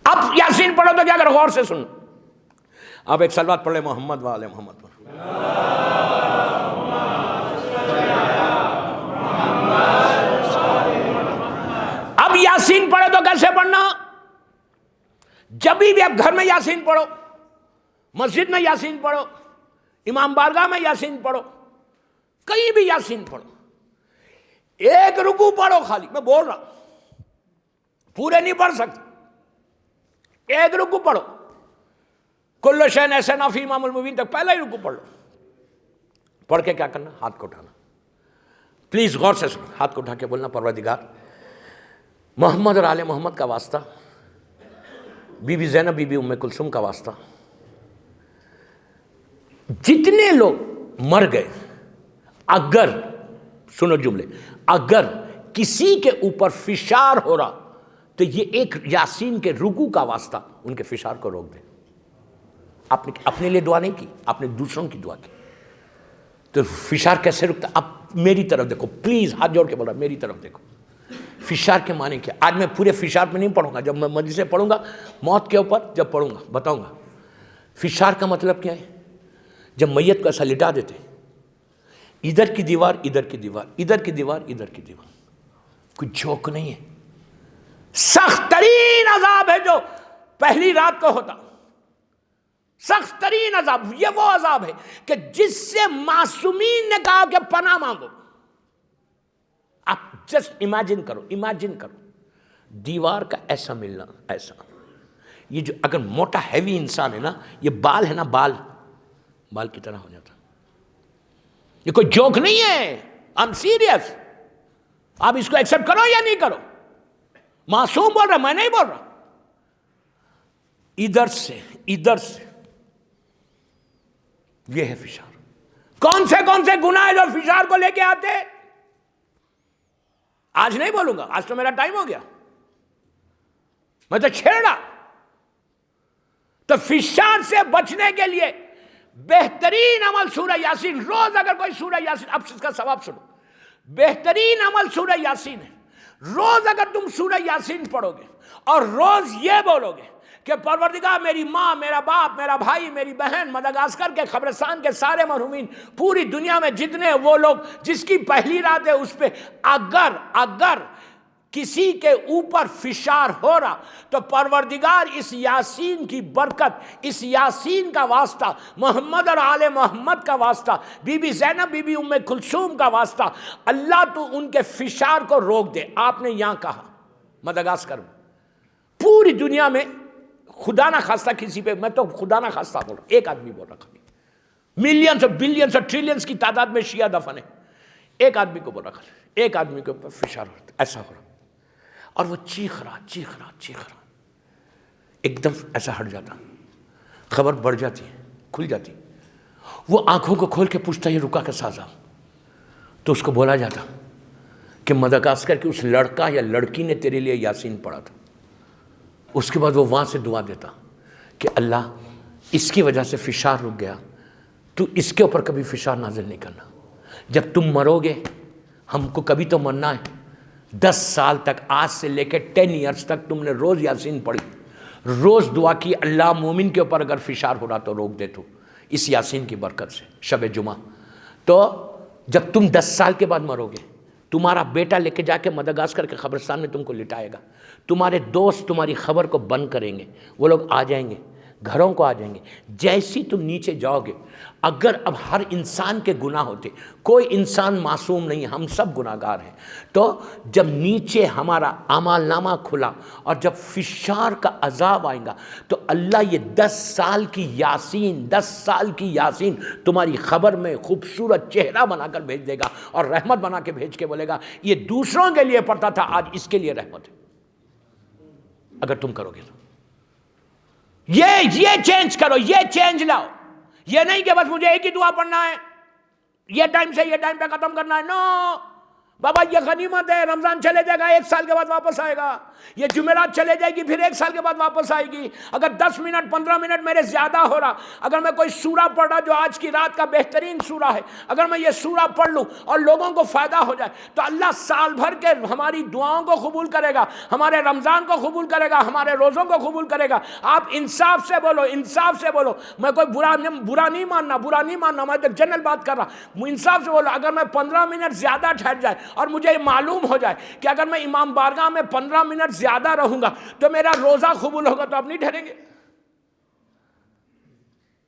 اب یاسین پڑھو تو کیا کرو؟ غور سے سنو. آپ ایک صلوات پڑھ لیں محمد وآل محمد پر. اب یاسین پڑھو تو کیسے پڑھنا؟ جب بھی اب گھر میں یاسین پڑھو، مسجد میں یاسین پڑھو، امام بارگاہ میں یاسین پڑھو، کہیں بھی یاسین پڑھو. ایک رکوع پڑھو خالی. میں بول رہا ہوں پورے نہیں پڑھ سکتے. ایک رکوع پڑھو. کل شیء ایسا فی امام المبین تک پہلا ہی رکوع پڑھ لو. پڑھ کے کیا کرنا؟ ہاتھ کو اٹھانا. پلیز غور سے سنو. ہاتھ کو اٹھا کے بولنا پروردگار محمد اور آل محمد کا واسطہ، بی بی زینب بی بی ام کلثوم کا واسطہ، جتنے لوگ مر گئے، اگر سنو جملے، اگر کسی کے اوپر فشار ہو رہا تو یہ ایک یاسین کے رکوع کا واسطہ ان کے فشار کو روک دے. آپ نے اپنے لیے دعا نہیں کی، آپ نے دوسروں کی دعا کی. تو فشار کیسے رکتا؟ اب میری طرف دیکھو پلیز، ہاتھ جوڑ کے بول رہا میری طرف دیکھو. فشار کے معنی کیا؟ آج میں پورے فشار میں نہیں پڑھوں گا، جب میں مجلس سے پڑھوں گا موت کے اوپر جب پڑھوں گا بتاؤں گا. فشار کا مطلب کیا ہے؟ جب میت کو ایسا لٹا دیتے، ادھر کی دیوار ادھر کی دیوار، ادھر کی دیوار ادھر کی دیوار. کوئی جوک نہیں ہے. سخت ترین عذاب ہے جو پہلی رات کو ہوتا. سخت ترین عذاب یہ وہ عذاب ہے کہ جس سے معصومین نے کہا کہ پناہ مانگو. آپ جسٹ امیجن کرو دیوار کا ایسا ملنا. ایسا یہ جو اگر موٹا ہیوی انسان ہے نا، یہ بال ہے نا، بال کی طرح ہو جاتا. یہ کوئی جوک نہیں ہے. I am serious. آپ اس کو ایکسپٹ کرو یا نہیں کرو. معصوم بول رہا، میں نہیں بول رہا. ادھر سے یہ ہے فشار. کون سے گناہ جو فشار کو لے کے آتے؟ آج نہیں بولوں گا، آج تو میرا ٹائم ہو گیا، میں تو چھیڑا. تو فشار سے بچنے کے لیے بہترین عمل سورہ یاسین. روز اگر کوئی سورہ یاسین، اب اس کا ثواب سنو، بہترین عمل سورہ یاسین ہے. روز اگر تم سورہ یاسین پڑھو گے اور روز یہ بولو گے کہ پروردگار میری ماں، میرا باپ، میرا بھائی، میری بہن، مدغاسکر کے قبرستان کے سارے مرحومین، پوری دنیا میں جتنے وہ لوگ جس کی پہلی رات ہے اس پہ اگر کسی کے اوپر فشار ہو رہا تو پروردگار اس یاسین کی برکت، اس یاسین کا واسطہ، محمد اور آل محمد کا واسطہ، بی بی زینب، بی بی ام کلثوم کا واسطہ، اللہ تو ان کے فشار کو روک دے۔ آپ نے یہاں کہا مدغاسکر میں، پوری دنیا میں خدا نہ خواستہ کسی پہ، میں تو خدا نہ خواستہ بول رہا ہوں، ایک آدمی بول رہا ہے، ملینز اور بلینز اور ٹریلینز کی تعداد میں شیعہ دفن ہے، ایک آدمی کو بول رہا ہے، ایک آدمی کے اوپر فشار ہوتا ایسا ہو رہا، اور وہ چیخ رہا ایک دم ایسا ہٹ جاتا، خبر بڑھ جاتی، کھل جاتی، وہ آنکھوں کو کھول کے پوچھتا یہ رکا کیسا تھا، تو اس کو بولا جاتا کہ مدغاسکر کے اس لڑکا یا لڑکی نے تیرے لیے یاسین پڑھا تھا۔ اس کے بعد وہ وہاں سے دعا دیتا کہ اللہ اس کی وجہ سے فشار رک گیا، تو اس کے اوپر کبھی فشار نازل نہیں کرنا، جب تم مرو گے ہم کو کبھی تو مرنا ہے، 10 سال تک، آج سے لے کے 10 ایئرز تک تم نے روز یاسین پڑھی، روز دعا کی اللہ مومن کے اوپر اگر فشار ہو رہا تو روک دے تو اس یاسین کی برکت سے۔ شب جمعہ تو جب تم 10 سال کے بعد مرو گے، تمہارا بیٹا لے کے جا کے مدغاسکر کے قبرستان میں تم کو لٹائے گا، تمہارے دوست تمہاری خبر کو بند کریں گے، وہ لوگ آ جائیں گے، گھروں کو آ جائیں گے، جیسی تم نیچے جاؤ گے، اگر اب ہر انسان کے گناہ ہوتے، کوئی انسان معصوم نہیں، ہم سب گناہ گار ہیں، تو جب نیچے ہمارا اعمال نامہ کھلا اور جب فشار کا عذاب آئے گا تو اللہ یہ 10 سال کی یاسین تمہاری خبر میں خوبصورت چہرہ بنا کر بھیج دے گا اور رحمت بنا کے بھیج کے بولے گا یہ دوسروں کے لیے پڑھتا تھا، آج اس کے لیے رحمت ہے، اگر تم کرو گے تو یہ چینج کرو، یہ چینج لاؤ، یہ نہیں کہ بس مجھے ایک ہی دعا پڑھنا ہے، یہ ٹائم سے یہ ٹائم پہ ختم کرنا ہے، نو بابا یہ غنیمت ہے، رمضان چلے جائے گا 1 سال کے بعد واپس آئے گا، یہ جمعرات چلے جائے گی پھر 1 سال کے بعد واپس آئے گی، اگر 10 منٹ 15 منٹ میرے زیادہ ہو رہا، اگر میں کوئی سورہ پڑھ رہا جو آج کی رات کا بہترین سورہ ہے، اگر میں یہ سورہ پڑھ لوں اور لوگوں کو فائدہ ہو جائے تو اللہ سال بھر کے ہماری دعاؤں کو قبول کرے گا، ہمارے رمضان کو قبول کرے گا، ہمارے روزوں کو قبول کرے گا۔ آپ انصاف سے بولو، انصاف سے بولو، میں کوئی برا نہیں ماننا، میں تو جنرل بات کر رہا، انصاف سے بولو، اگر میں 15 منٹ زیادہ ٹھہر جائے اور مجھے معلوم ہو جائے کہ اگر میں امام بارگاہ میں 15 منٹ زیادہ رہوں گا تو میرا روزہ قبول ہوگا، تو آپ نہیں ٹھہریں گے؟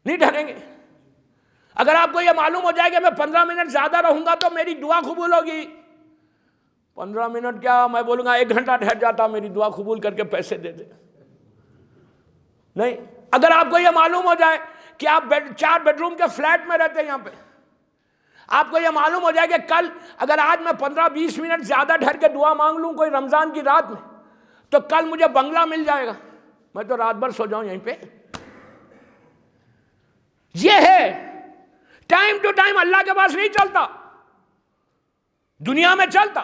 نہیں ٹھہریں گے؟ اگر آپ کو یہ معلوم ہو جائے کہ میں 15 منٹ زیادہ رہوں گا تو میری دعا قبول ہوگی، 15 منٹ کیا میں بولوں گا 1 گھنٹہ ٹھہر جاتا میری دعا قبول کر کے پیسے دے دے، نہیں۔ اگر آپ کو یہ معلوم ہو جائے کہ آپ 4 بیڈ روم کے فلیٹ میں رہتے ہیں، یہاں پہ آپ کو یہ معلوم ہو جائے کہ کل اگر آج میں 15-20 منٹ زیادہ ٹھہر کے دعا مانگ لوں کوئی رمضان کی رات میں تو کل مجھے بنگلہ مل جائے گا، میں تو رات بھر سو جاؤں یہیں پہ۔ یہ ہے ٹائم ٹو ٹائم، اللہ کے پاس نہیں چلتا، دنیا میں چلتا۔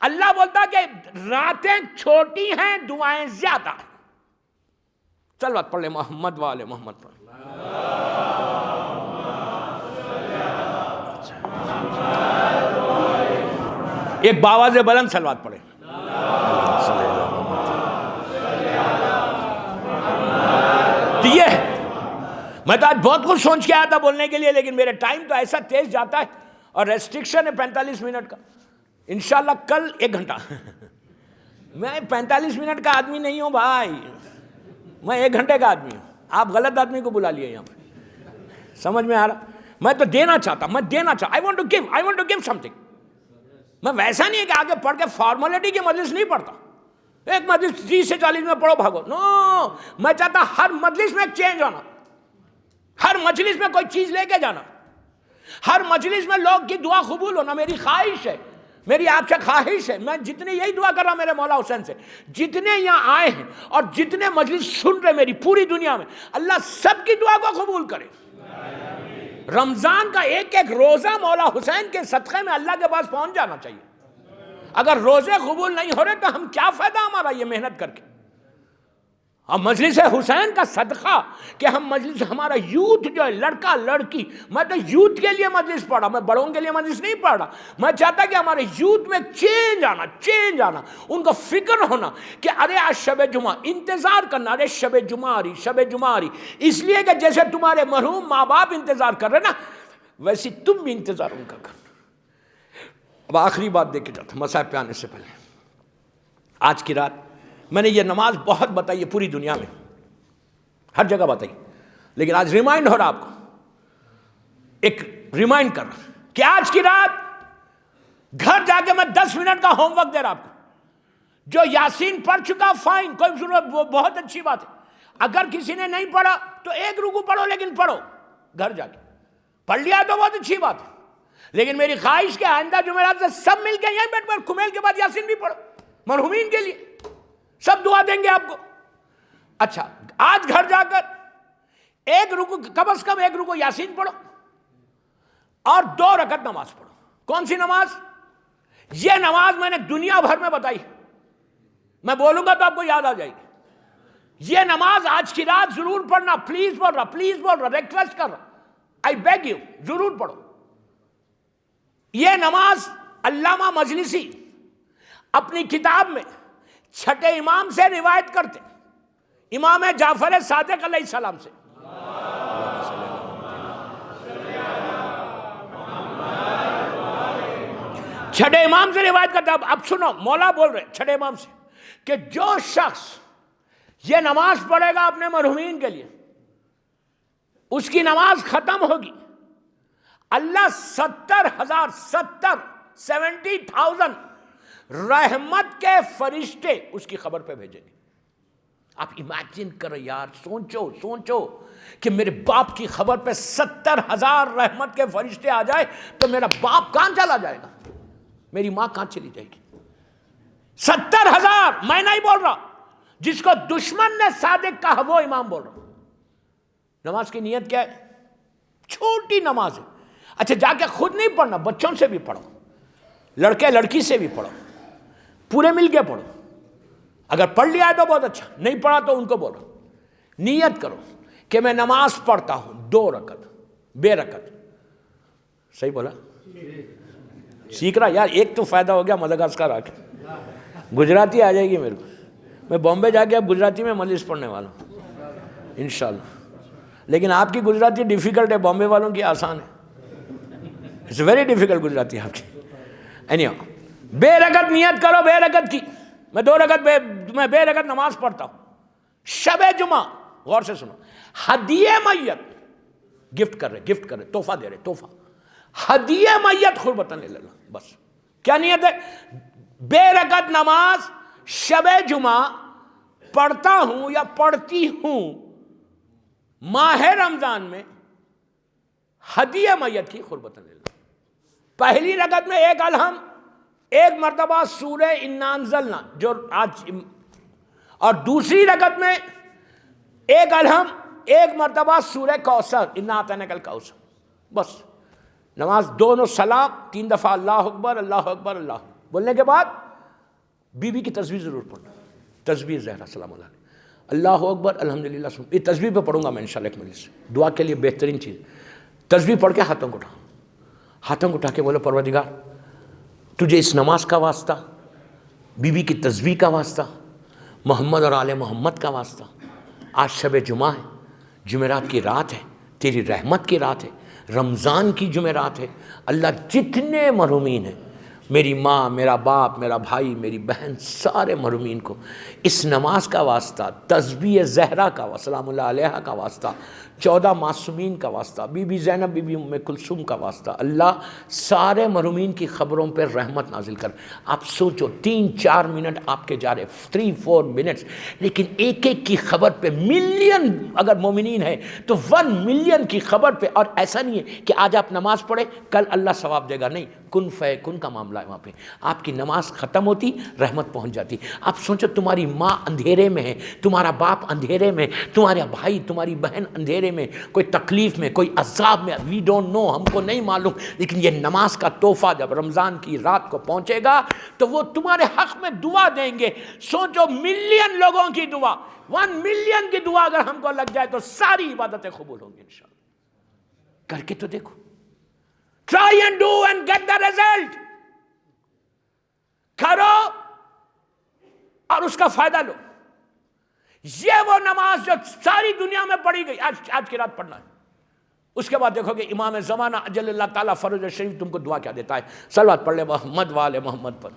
اللہ بولتا کہ راتیں چھوٹی ہیں، دعائیں زیادہ ہیں۔ چل بات پڑھ لے محمد والے محمد پر۔ ایک باواز بلند صلوات پڑھے۔ تو یہ میں تو آج بہت کچھ سوچ کے آیا تھا بولنے کے لیے، لیکن میرے ٹائم تو ایسا تیز جاتا ہے اور ریسٹرکشن ہے 45 منٹ کا، انشاءاللہ کل 1 گھنٹہ۔ میں 45 منٹ کا آدمی نہیں ہوں بھائی، میں 1 گھنٹے کا آدمی ہوں، آپ غلط آدمی کو بلا لیے یہاں پہ، سمجھ میں آ رہا؟ میں تو دینا چاہتا، I want to give something۔ میں ویسا نہیں ہے کہ آگے پڑھ کے فارمولیٹی کی مجلس نہیں پڑھتا، ایک مجلس 30 سے 40 میں پڑھو بھاگو، نو، میں چاہتا ہر مجلس میں ایک چینج ہونا، ہر مجلس میں کوئی چیز لے کے جانا، ہر مجلس میں لوگ کی دعا قبول ہونا، میری خواہش ہے، میری آپ سے خواہش ہے، میں جتنے یہی دعا کر رہا میرے مولا حسین سے، جتنے یہاں آئے ہیں اور جتنے مجلس سن رہے میری پوری دنیا میں، اللہ سب کی دعا کو قبول کرے۔ رمضان کا ایک ایک روزہ مولا حسین کے صدقے میں اللہ کے پاس پہنچ جانا چاہیے۔ اگر روزے قبول نہیں ہو رہے تو ہم کیا فائدہ ہمارا یہ محنت کر کے؟ اور مجلس حسین کا صدقہ کہ ہم مجلس، ہمارا یوتھ جو ہے، لڑکا لڑکی، میں تو یوتھ کے لیے مجلس پڑھ رہا، میں بڑوں کے لیے مجلس نہیں پڑھ رہا. میں چاہتا کہ ہمارے یوتھ میں چینج آنا، ان کو فکر ہونا کہ ارے آج شب جمعہ، انتظار کرنا، ارے شب جمعہ آ رہی، اس لیے کہ جیسے تمہارے مرحوم ماں باپ انتظار کر رہے نا، ویسی تم بھی انتظار ان کا کرنا. اب آخری بات دیکھ کے جاتا مصائب پہ آنے سے پہلے. آج کی رات میں نے یہ نماز بہت بتائی ہے پوری دنیا میں، ہر جگہ بتائی، لیکن آج ریمائنڈ ہو رہا آپ کو، ایک ریمائنڈ کر رہا کہ آج کی رات گھر جا کے میں 10 منٹ کا ہوم ورک دے رہا آپ کو. جو یاسین پڑھ چکا فائن، کوئی ضرورت، وہ بہت اچھی بات ہے. اگر کسی نے نہیں پڑھا تو ایک رکوع پڑھو، لیکن پڑھو گھر جا کے. پڑھ لیا تو بہت اچھی بات ہے، لیکن میری خواہش کہ آئندہ جمعرات سے سب مل کے یہیں بیٹھ کر کمیل کے بعد یاسین بھی پڑھو، مرحومین کے لیے سب دعا دیں گے آپ کو. اچھا، آج گھر جا کر ایک رکوع، کم از کم ایک رکوع یاسین پڑھو اور 2 رکعت نماز پڑھو. کون سی نماز؟ یہ نماز میں نے دنیا بھر میں بتائی، میں بولوں گا تو آپ کو یاد آ جائے گی. یہ نماز آج کی رات ضرور پڑھنا، پلیز بول رہا، ریکویسٹ کر رہا، آئی بیگ یو، ضرور پڑھو. یہ نماز علامہ مجلسی اپنی کتاب میں چھٹے امام سے روایت کرتے، امام جعفر صادق علیہ السلام سے. چھٹے امام سے روایت کرتے. اب سنو، مولا بول رہے چھٹے امام سے کہ جو شخص یہ نماز پڑھے گا اپنے مرحومین کے لیے، اس کی نماز ختم ہوگی، اللہ 70,000 رحمت کے فرشتے اس کی خبر پہ بھیجیں گے. آپ امیجن کرو یار، سوچو کہ میرے باپ کی خبر پہ 70,000 رحمت کے فرشتے آ جائے تو میرا باپ کہاں چلا جائے گا، میری ماں کہاں چلی جائے گی. 70,000، میں نہیں بول رہا، جس کو دشمن نے صادق کہا وہ امام بول رہا. نماز کی نیت کیا ہے؟ چھوٹی نماز ہے. اچھا، جا کے خود نہیں پڑھنا، بچوں سے بھی پڑھو، لڑکے لڑکی سے بھی پڑھو، پورے مل کے پڑھو. اگر پڑھ لیا ہے تو بہت اچھا، نہیں پڑھا تو ان کو بولو، نیت کرو کہ میں نماز پڑھتا ہوں 2 رکعت، بے رکعت. صحیح بولا؟ سیکھ رہا یار، ایک تو فائدہ ہو گیا مدغاسکر آ کے. گجراتی آ جائے گی میرے کو، میں بامبے جا کے اب گجراتی میں مجلس پڑھنے والا ہوں انشاءاللہ. لیکن آپ کی گجراتی ڈیفیکلٹ ہے، بامبے والوں کی آسان ہے. اٹس ویری ڈیفیکلٹ گجراتی آپ کی. اینی ہاؤ، بے رکعت نیت کرو، بے رکعت کی. میں 2 رکعت میں بے رکعت نماز پڑھتا ہوں. شب جمعہ، غور سے سنو، ہدیہ میت گفٹ کر رہے، تحفہ دے رہے، تحفہ ہدیہ میت قربتاً اللہ. بس کیا نیت ہے؟ بے رکعت نماز شب جمعہ پڑھتا ہوں یا پڑھتی ہوں ماہ رمضان میں، ہدیہ میت کی قربتاً اللہ. پہلی رکعت میں ایک الحم، ایک مرتبہ سورہ انا انزلنا جو آج، اور دوسری رکعت میں ایک الحم، ایک مرتبہ سورہ کوثر، انا اعطیناک الکوثر. بس نماز دونوں سلام 3 دفعہ اللہ اکبر اللہ اکبر اللہ بولنے کے بعد بی بی کی تسبیح ضرور پڑھنا، تسبیح زہرا سلام اللہ علیہ، اللہ اکبر الحمدللہ. یہ تسبیح پہ پڑھوں گا میں انشاءاللہ ایک مجلس. دعا کے لیے بہترین چیز تسبیح پڑھ کے ہاتھوں کو اٹھا کے بولو پروردگار تجھے اس نماز کا واسطہ، بی بی کی تسبیح کا واسطہ، محمد اور آل محمد کا واسطہ. آج شب جمعہ ہے، جمعرات کی رات ہے، تیری رحمت کی رات ہے، رمضان کی جمعرات ہے. اللہ جتنے مرحومین ہیں، میری ماں، میرا باپ، میرا بھائی، میری بہن، سارے مرحومین کو اس نماز کا واسطہ، تسبیح زہرا کا سلام اللہ علیہ کا واسطہ، 14 معصومین کا واسطہ، بی بی زینب، بی بی ام کلثوم کا واسطہ، اللہ سارے مرحومین کی خبروں پر رحمت نازل کر. آپ سوچو 3-4 منٹ آپ کے جا رہے، 3-4 منٹس، لیکن ایک ایک کی خبر پہ ملین اگر مومنین ہے تو 1 ملین کی خبر پہ. اور ایسا نہیں ہے کہ آج آپ نماز پڑھے کل اللہ ثواب دے گا، نہیں، کن فیکن کا معاملہ معاملہ ہے وہاں پہ. آپ کی نماز ختم ہوتی رحمت پہنچ جاتی. آپ سوچو تمہاری ماں اندھیرے میں ہے, تمہارا باپ اندھیرے میں, تمہارا بھائی تمہاری بہن اندھیرے میں, کوئی تکلیف میں, کوئی عذاب میں, وی ڈونٹ نو, ہم کو نہیں معلوم, لیکن یہ نماز کا تحفہ جب رمضان کی رات کو پہنچے گا تو وہ تمہارے حق میں دعا دیں گے. سوچو ملین لوگوں کی دعا, 1 ملین کی دعا اگر ہم کو لگ جائے تو ساری عبادتیں قبول ہوں گی انشاءاللہ. کر کے تو دیکھو. Try and do and get the result. کرو اور اس کا فائدہ لو. یہ وہ نماز جو ساری دنیا میں پڑھی گئی, آج کی رات پڑھنا ہے. اس کے بعد دیکھو گے امام زمانہ اجل اللہ تعالیٰ فرج شریف تم کو دعا کیا دیتا ہے. صلوات پڑھ لے محمد وآل محمد پر.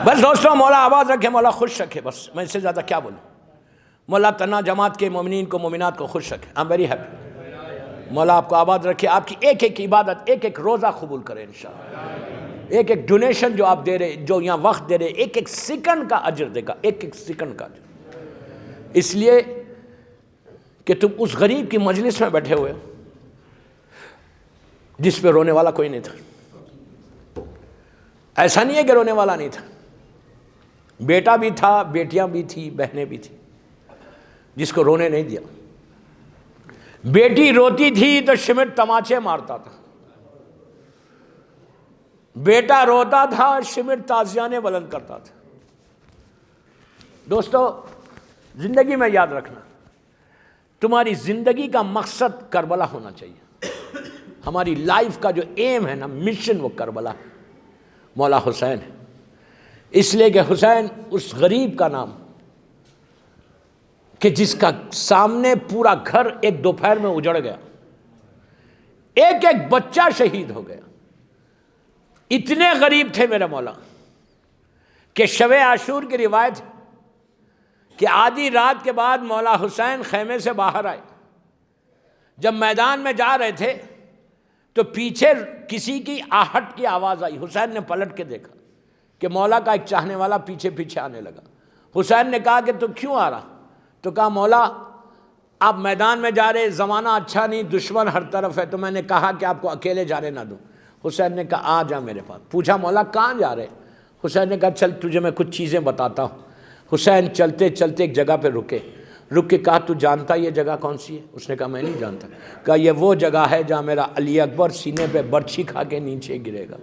بس دوستوں, مولا آواز رکھے, مولا خوش رکھے. بس میں اس سے زیادہ کیا بولوں. مولا تنہا جماعت کے مومنین کو مومنات کو خوش رکھے. I'm very happy. مولا آپ کو آباد رکھے, آپ کی ایک ایک عبادت, ایک ایک روزہ قبول کرے انشاءاللہ. ایک ایک ڈونیشن جو آپ دے رہے, جو یہاں وقت دے رہے, ایک ایک سیکنڈ کا اجر دے گا, ایک ایک سیکنڈ کا اجر. اس لیے کہ تم اس غریب کی مجلس میں بیٹھے ہوئے جس پہ رونے والا کوئی نہیں تھا. ایسا نہیں ہے کہ رونے والا نہیں تھا. بیٹا بھی تھا, بیٹیاں بھی تھی, بہنیں بھی تھی جس کو رونے نہیں دیا. بیٹی روتی تھی تو شمٹ تماچے مارتا تھا, بیٹا روتا تھا شمٹ تازیانے بلند کرتا تھا. دوستو زندگی میں یاد رکھنا, تمہاری زندگی کا مقصد کربلا ہونا چاہیے. ہماری لائف کا جو ایم ہے نا, مشن, وہ کربلا ہے, مولا حسین ہے. اس لیے کہ حسین اس غریب کا نام کہ جس کا سامنے پورا گھر ایک دوپہر میں اجڑ گیا, ایک ایک بچہ شہید ہو گیا. اتنے غریب تھے میرے مولا کہ شب عاشور کی روایت کہ آدھی رات کے بعد مولا حسین خیمے سے باہر آئے. جب میدان میں جا رہے تھے تو پیچھے کسی کی آہٹ کی آواز آئی. حسین نے پلٹ کے دیکھا کہ مولا کا ایک چاہنے والا پیچھے پیچھے آنے لگا. حسین نے کہا کہ تو کیوں آ رہا؟ تو کہا مولا آپ میدان میں جا رہے, زمانہ اچھا نہیں, دشمن ہر طرف ہے, تو میں نے کہا کہ آپ کو اکیلے جانے نہ دوں. حسین نے کہا آ جا میرے پاس. پوچھا مولا کہاں جا رہے؟ حسین نے کہا چل تجھے میں کچھ چیزیں بتاتا ہوں. حسین چلتے چلتے ایک جگہ پہ رک کے کہا تو جانتا یہ جگہ کون سی ہے؟ اس نے کہا میں نہیں جانتا. کہا یہ وہ جگہ ہے جہاں میرا علی اکبر سینے پہ برچھی کھا کے نیچے گرے گا.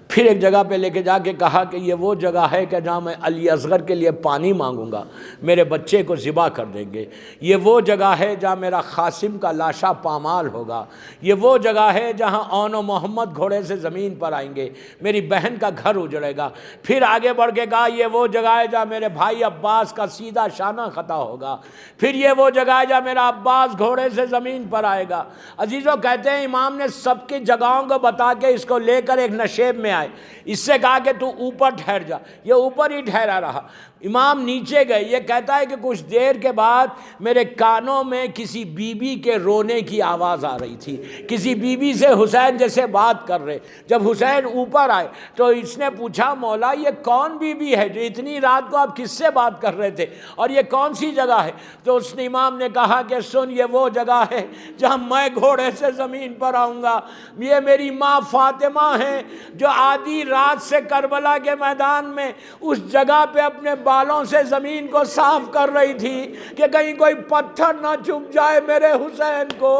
پھر ایک جگہ پہ لے کے جا کے کہا کہ یہ وہ جگہ ہے کہ جہاں میں علی اصغر کے لیے پانی مانگوں گا, میرے بچے کو ذبح کر دیں گے. یہ وہ جگہ ہے جہاں میرا قاسم کا لاشا پامال ہوگا. یہ وہ جگہ ہے جہاں اون و محمد گھوڑے سے زمین پر آئیں گے, میری بہن کا گھر اجڑے گا. پھر آگے بڑھ کے کہا یہ وہ جگہ ہے جہاں میرے بھائی عباس کا سیدھا شانہ خطا ہوگا. پھر یہ وہ جگہ ہے جہاں میرا عباس گھوڑے سے زمین پر آئے گا. عزیزوں کہتے ہیں امام نے سب کی جگہوں کو بتا کے اس کو لے کر ایک نشیب میں آئے. اس سے کہا کہ تو اوپر ٹھہر جا. یہ اوپر ہی ٹھہرا رہا. امام نیچے گئے. یہ کہتا ہے کہ کچھ دیر کے بعد میرے کانوں میں کسی بی بی کے رونے کی آواز آ رہی تھی. کسی بی بی سے حسین جیسے بات کر رہے. جب حسین اوپر آئے تو اس نے پوچھا مولا یہ کون بی بی ہے جو اتنی رات کو آپ کس سے بات کر رہے تھے, اور یہ کون سی جگہ ہے؟ تو اس نے امام نے کہا کہ سن یہ وہ جگہ ہے جہاں میں گھوڑے سے زمین پر آؤں گا. یہ میری ماں فاطمہ ہے جو آدھی رات سے کربلا کے میدان میں اس جگہ پہ اپنے بالوں سے زمین کو صاف کر رہی تھی کہ کہیں کوئی پتھر نہ چبھ جائے میرے حسین کو.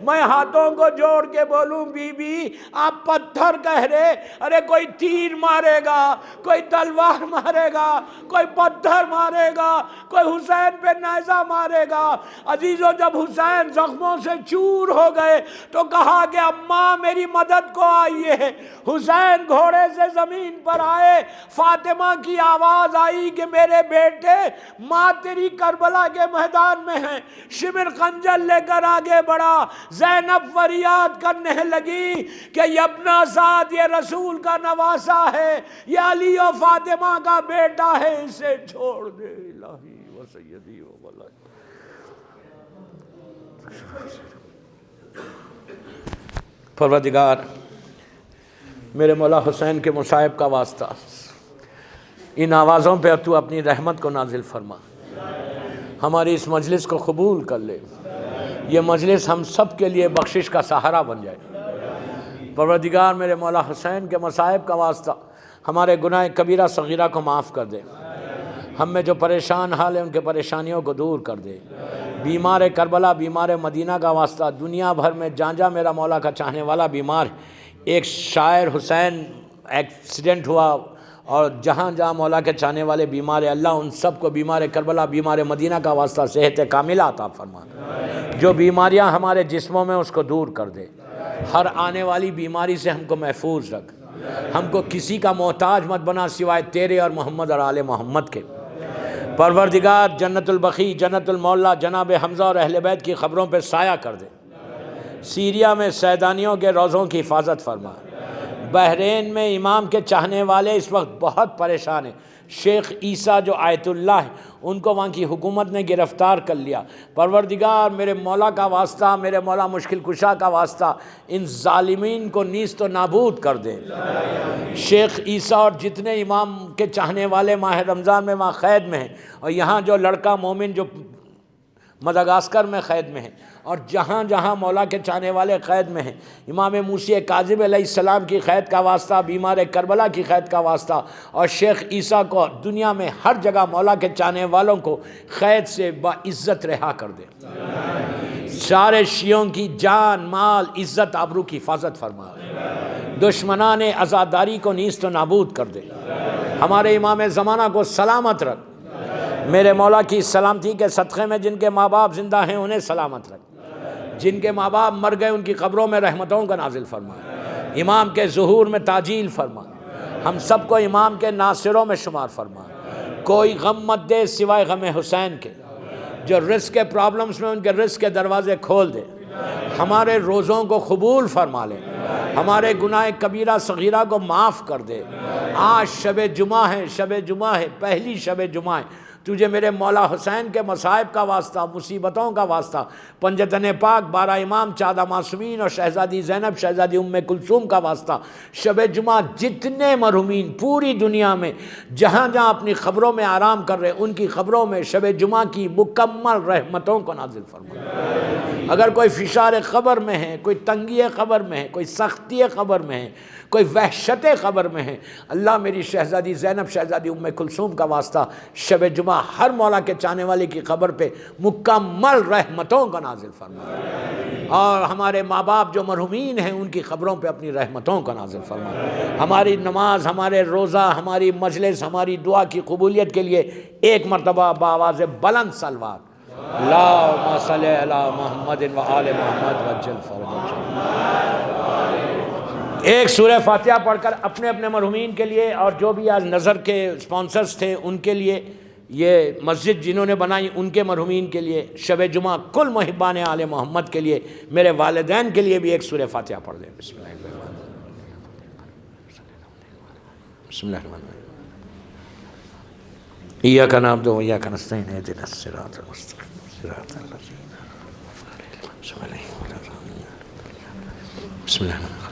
میں ہاتھوں کو جوڑ کے بولوں بی بی آپ پتھر کہہ رہے, ارے کوئی تیر مارے گا, کوئی تلوار مارے گا, کوئی پتھر مارے گا, کوئی حسین پہ نیزہ مارے گا. عزیزو جب حسین زخموں سے چور ہو گئے تو کہا کہ اماں میری مدد کو آئیے. حسین گھوڑے سے زمین پر آئے. فاطمہ کی آواز آئی کہ میرے بیٹے ماں تیری کربلا کے میدان میں ہیں. شمر خنجر لے کر آگے بڑھا. زینب فریاد کرنے لگی کہ یہ ابن سعد یہ رسول کا نواسا ہے, یہ علی و فاطمہ کا بیٹا ہے, اسے چھوڑ دے. الہی و سیدی و مولائی. پروردگار میرے مولا حسین کے مصائب کا واسطہ ان آوازوں پہ تو اپنی رحمت کو نازل فرما. ہماری اس مجلس کو قبول کر لے. یہ مجلس ہم سب کے لیے بخشش کا سہارا بن جائے۔ پروردگار میرے مولا حسین کے مصائب کا واسطہ ہمارے گناہ کبیرہ صغیرہ کو معاف کر دے، ہم میں جو پریشان حال ہیں ان کے پریشانیوں کو دور کر دے۔ بیمار کربلا، بیمار مدینہ کا واسطہ، دنیا بھر میں جہاں جہاں میرا مولا کا چاہنے والا بیمار ہے، ایک شاعر حسین ایکسیڈنٹ ہوا اور جہاں جہاں مولا کے چاہنے والے بیمار ہیں، اللہ ان سب کو بیمار کربلا، بیمار مدینہ کا واسطہ صحت کاملہ عطا فرما۔ جو بیماریاں ہمارے جسموں میں اس کو دور کر دے، ہر آنے والی بیماری سے ہم کو محفوظ رکھ، ہم کو کسی کا محتاج مت بنا سوائے تیرے اور محمد اور آل محمد کے۔ پروردگار جنت البقیع، جنت المولا، جناب حمزہ اور اہل بیت کی خبروں پہ سایہ کر دے۔ سیریا میں سیدانیوں کے روضوں کی حفاظت فرما۔ بحرین میں امام کے چاہنے والے اس وقت بہت پریشان ہیں۔ شیخ عیسیٰ جو آیت اللہ ہے ان کو وہاں کی حکومت نے گرفتار کر لیا۔ پروردگار میرے مولا کا واسطہ، میرے مولا مشکل کشا کا واسطہ، ان ظالمین کو نیست و نابود کر دے۔ شیخ عیسیٰ اور جتنے امام کے چاہنے والے ماہ رمضان میں وہاں قید میں ہیں، اور یہاں جو لڑکا مومن جو مدغاسکر میں قید میں ہیں، اور جہاں جہاں مولا کے چاہنے والے قید میں ہیں، امام موسی کاظم علیہ السلام کی قید کا واسطہ، بیمار کربلا کی قید کا واسطہ، اور شیخ عیسیٰ کو دنیا میں ہر جگہ مولا کے چاہنے والوں کو قید سے باعزت رہا کر دے۔ سارے شیعوں کی جان، مال، عزت، آبرو کی حفاظت فرما۔ دشمنان عزاداری کو نیست و نابود کر دے۔ ہمارے امام زمانہ کو سلامت رکھ۔ میرے مولا کی سلامتی کے صدقے میں جن کے ماں باپ زندہ ہیں انہیں سلامت رکھ، جن کے ماں باپ مر گئے ان کی قبروں میں رحمتوں کا نازل فرما، امام کے ظہور میں تعجیل فرما، ہم سب کو امام کے ناصروں میں شمار فرما۔ کوئی غم مت دے سوائے غم حسین کے، جو رزق کے پرابلمز میں ان کے رزق کے دروازے کھول دے، ہمارے روزوں کو قبول فرما لے، ہمارے گناہ کبیرہ صغیرہ کو معاف کر دے۔ آج شب جمعہ ہے، شب جمعہ ہے، پہلی شب جمعہ ہے۔ تجھے میرے مولا حسین کے مصائب کا واسطہ، مصیبتوں کا واسطہ، پنجتن پاک، 12 امام، 14 معصومین اور شہزادی زینب، شہزادی ام کلثوم کا واسطہ، شب جمعہ جتنے مرحومین پوری دنیا میں جہاں جہاں اپنی خبروں میں آرام کر رہے ان کی خبروں میں شب جمعہ کی مکمل رحمتوں کو نازل فرما۔ اگر کوئی فشار قبر میں ہے، کوئی تنگی قبر میں ہے، کوئی سختی قبر میں ہے، کوئی وحشت قبر میں ہے، اللہ میری شہزادی زینب، شہزادی ام کلثوم کا واسطہ شب جمعہ ہر مولا کے چاہنے والے کی قبر پہ مکمل رحمتوں کا نازل فرما، اور ہمارے ماں باپ جو مرحومین ہیں ان کی قبروں پہ اپنی رحمتوں کا نازل فرما۔ ہماری نماز، ہمارے روزہ، ہماری مجلس، ہماری دعا کی قبولیت کے لیے ایک مرتبہ بآواز بلند صلوات، اللہم صلی علی محمد و آل محمد وجل فرجہم۔ ایک سورہ فاتحہ پڑھ کر اپنے اپنے مرحومین کے لیے، اور جو بھی آج نظر کے سپانسرز تھے ان کے لیے، یہ مسجد جنہوں نے بنائی ان کے مرحومین کے لیے، شب جمعہ کل محبان آل محمد کے لیے، میرے والدین کے لیے بھی ایک سورہ فاتحہ پڑھ دیں۔ بسم اللہ الرحمن الرحیم، بسم اللہ الرحمن الرحیم، ایاک نعبد و ایاک نستعین، اہدنا الصراط المستقیم، صراط الذین انعمت علیہم غیر المغضوب علیہم ولا الضالین، بسم اللہ الرحمن الرحیم۔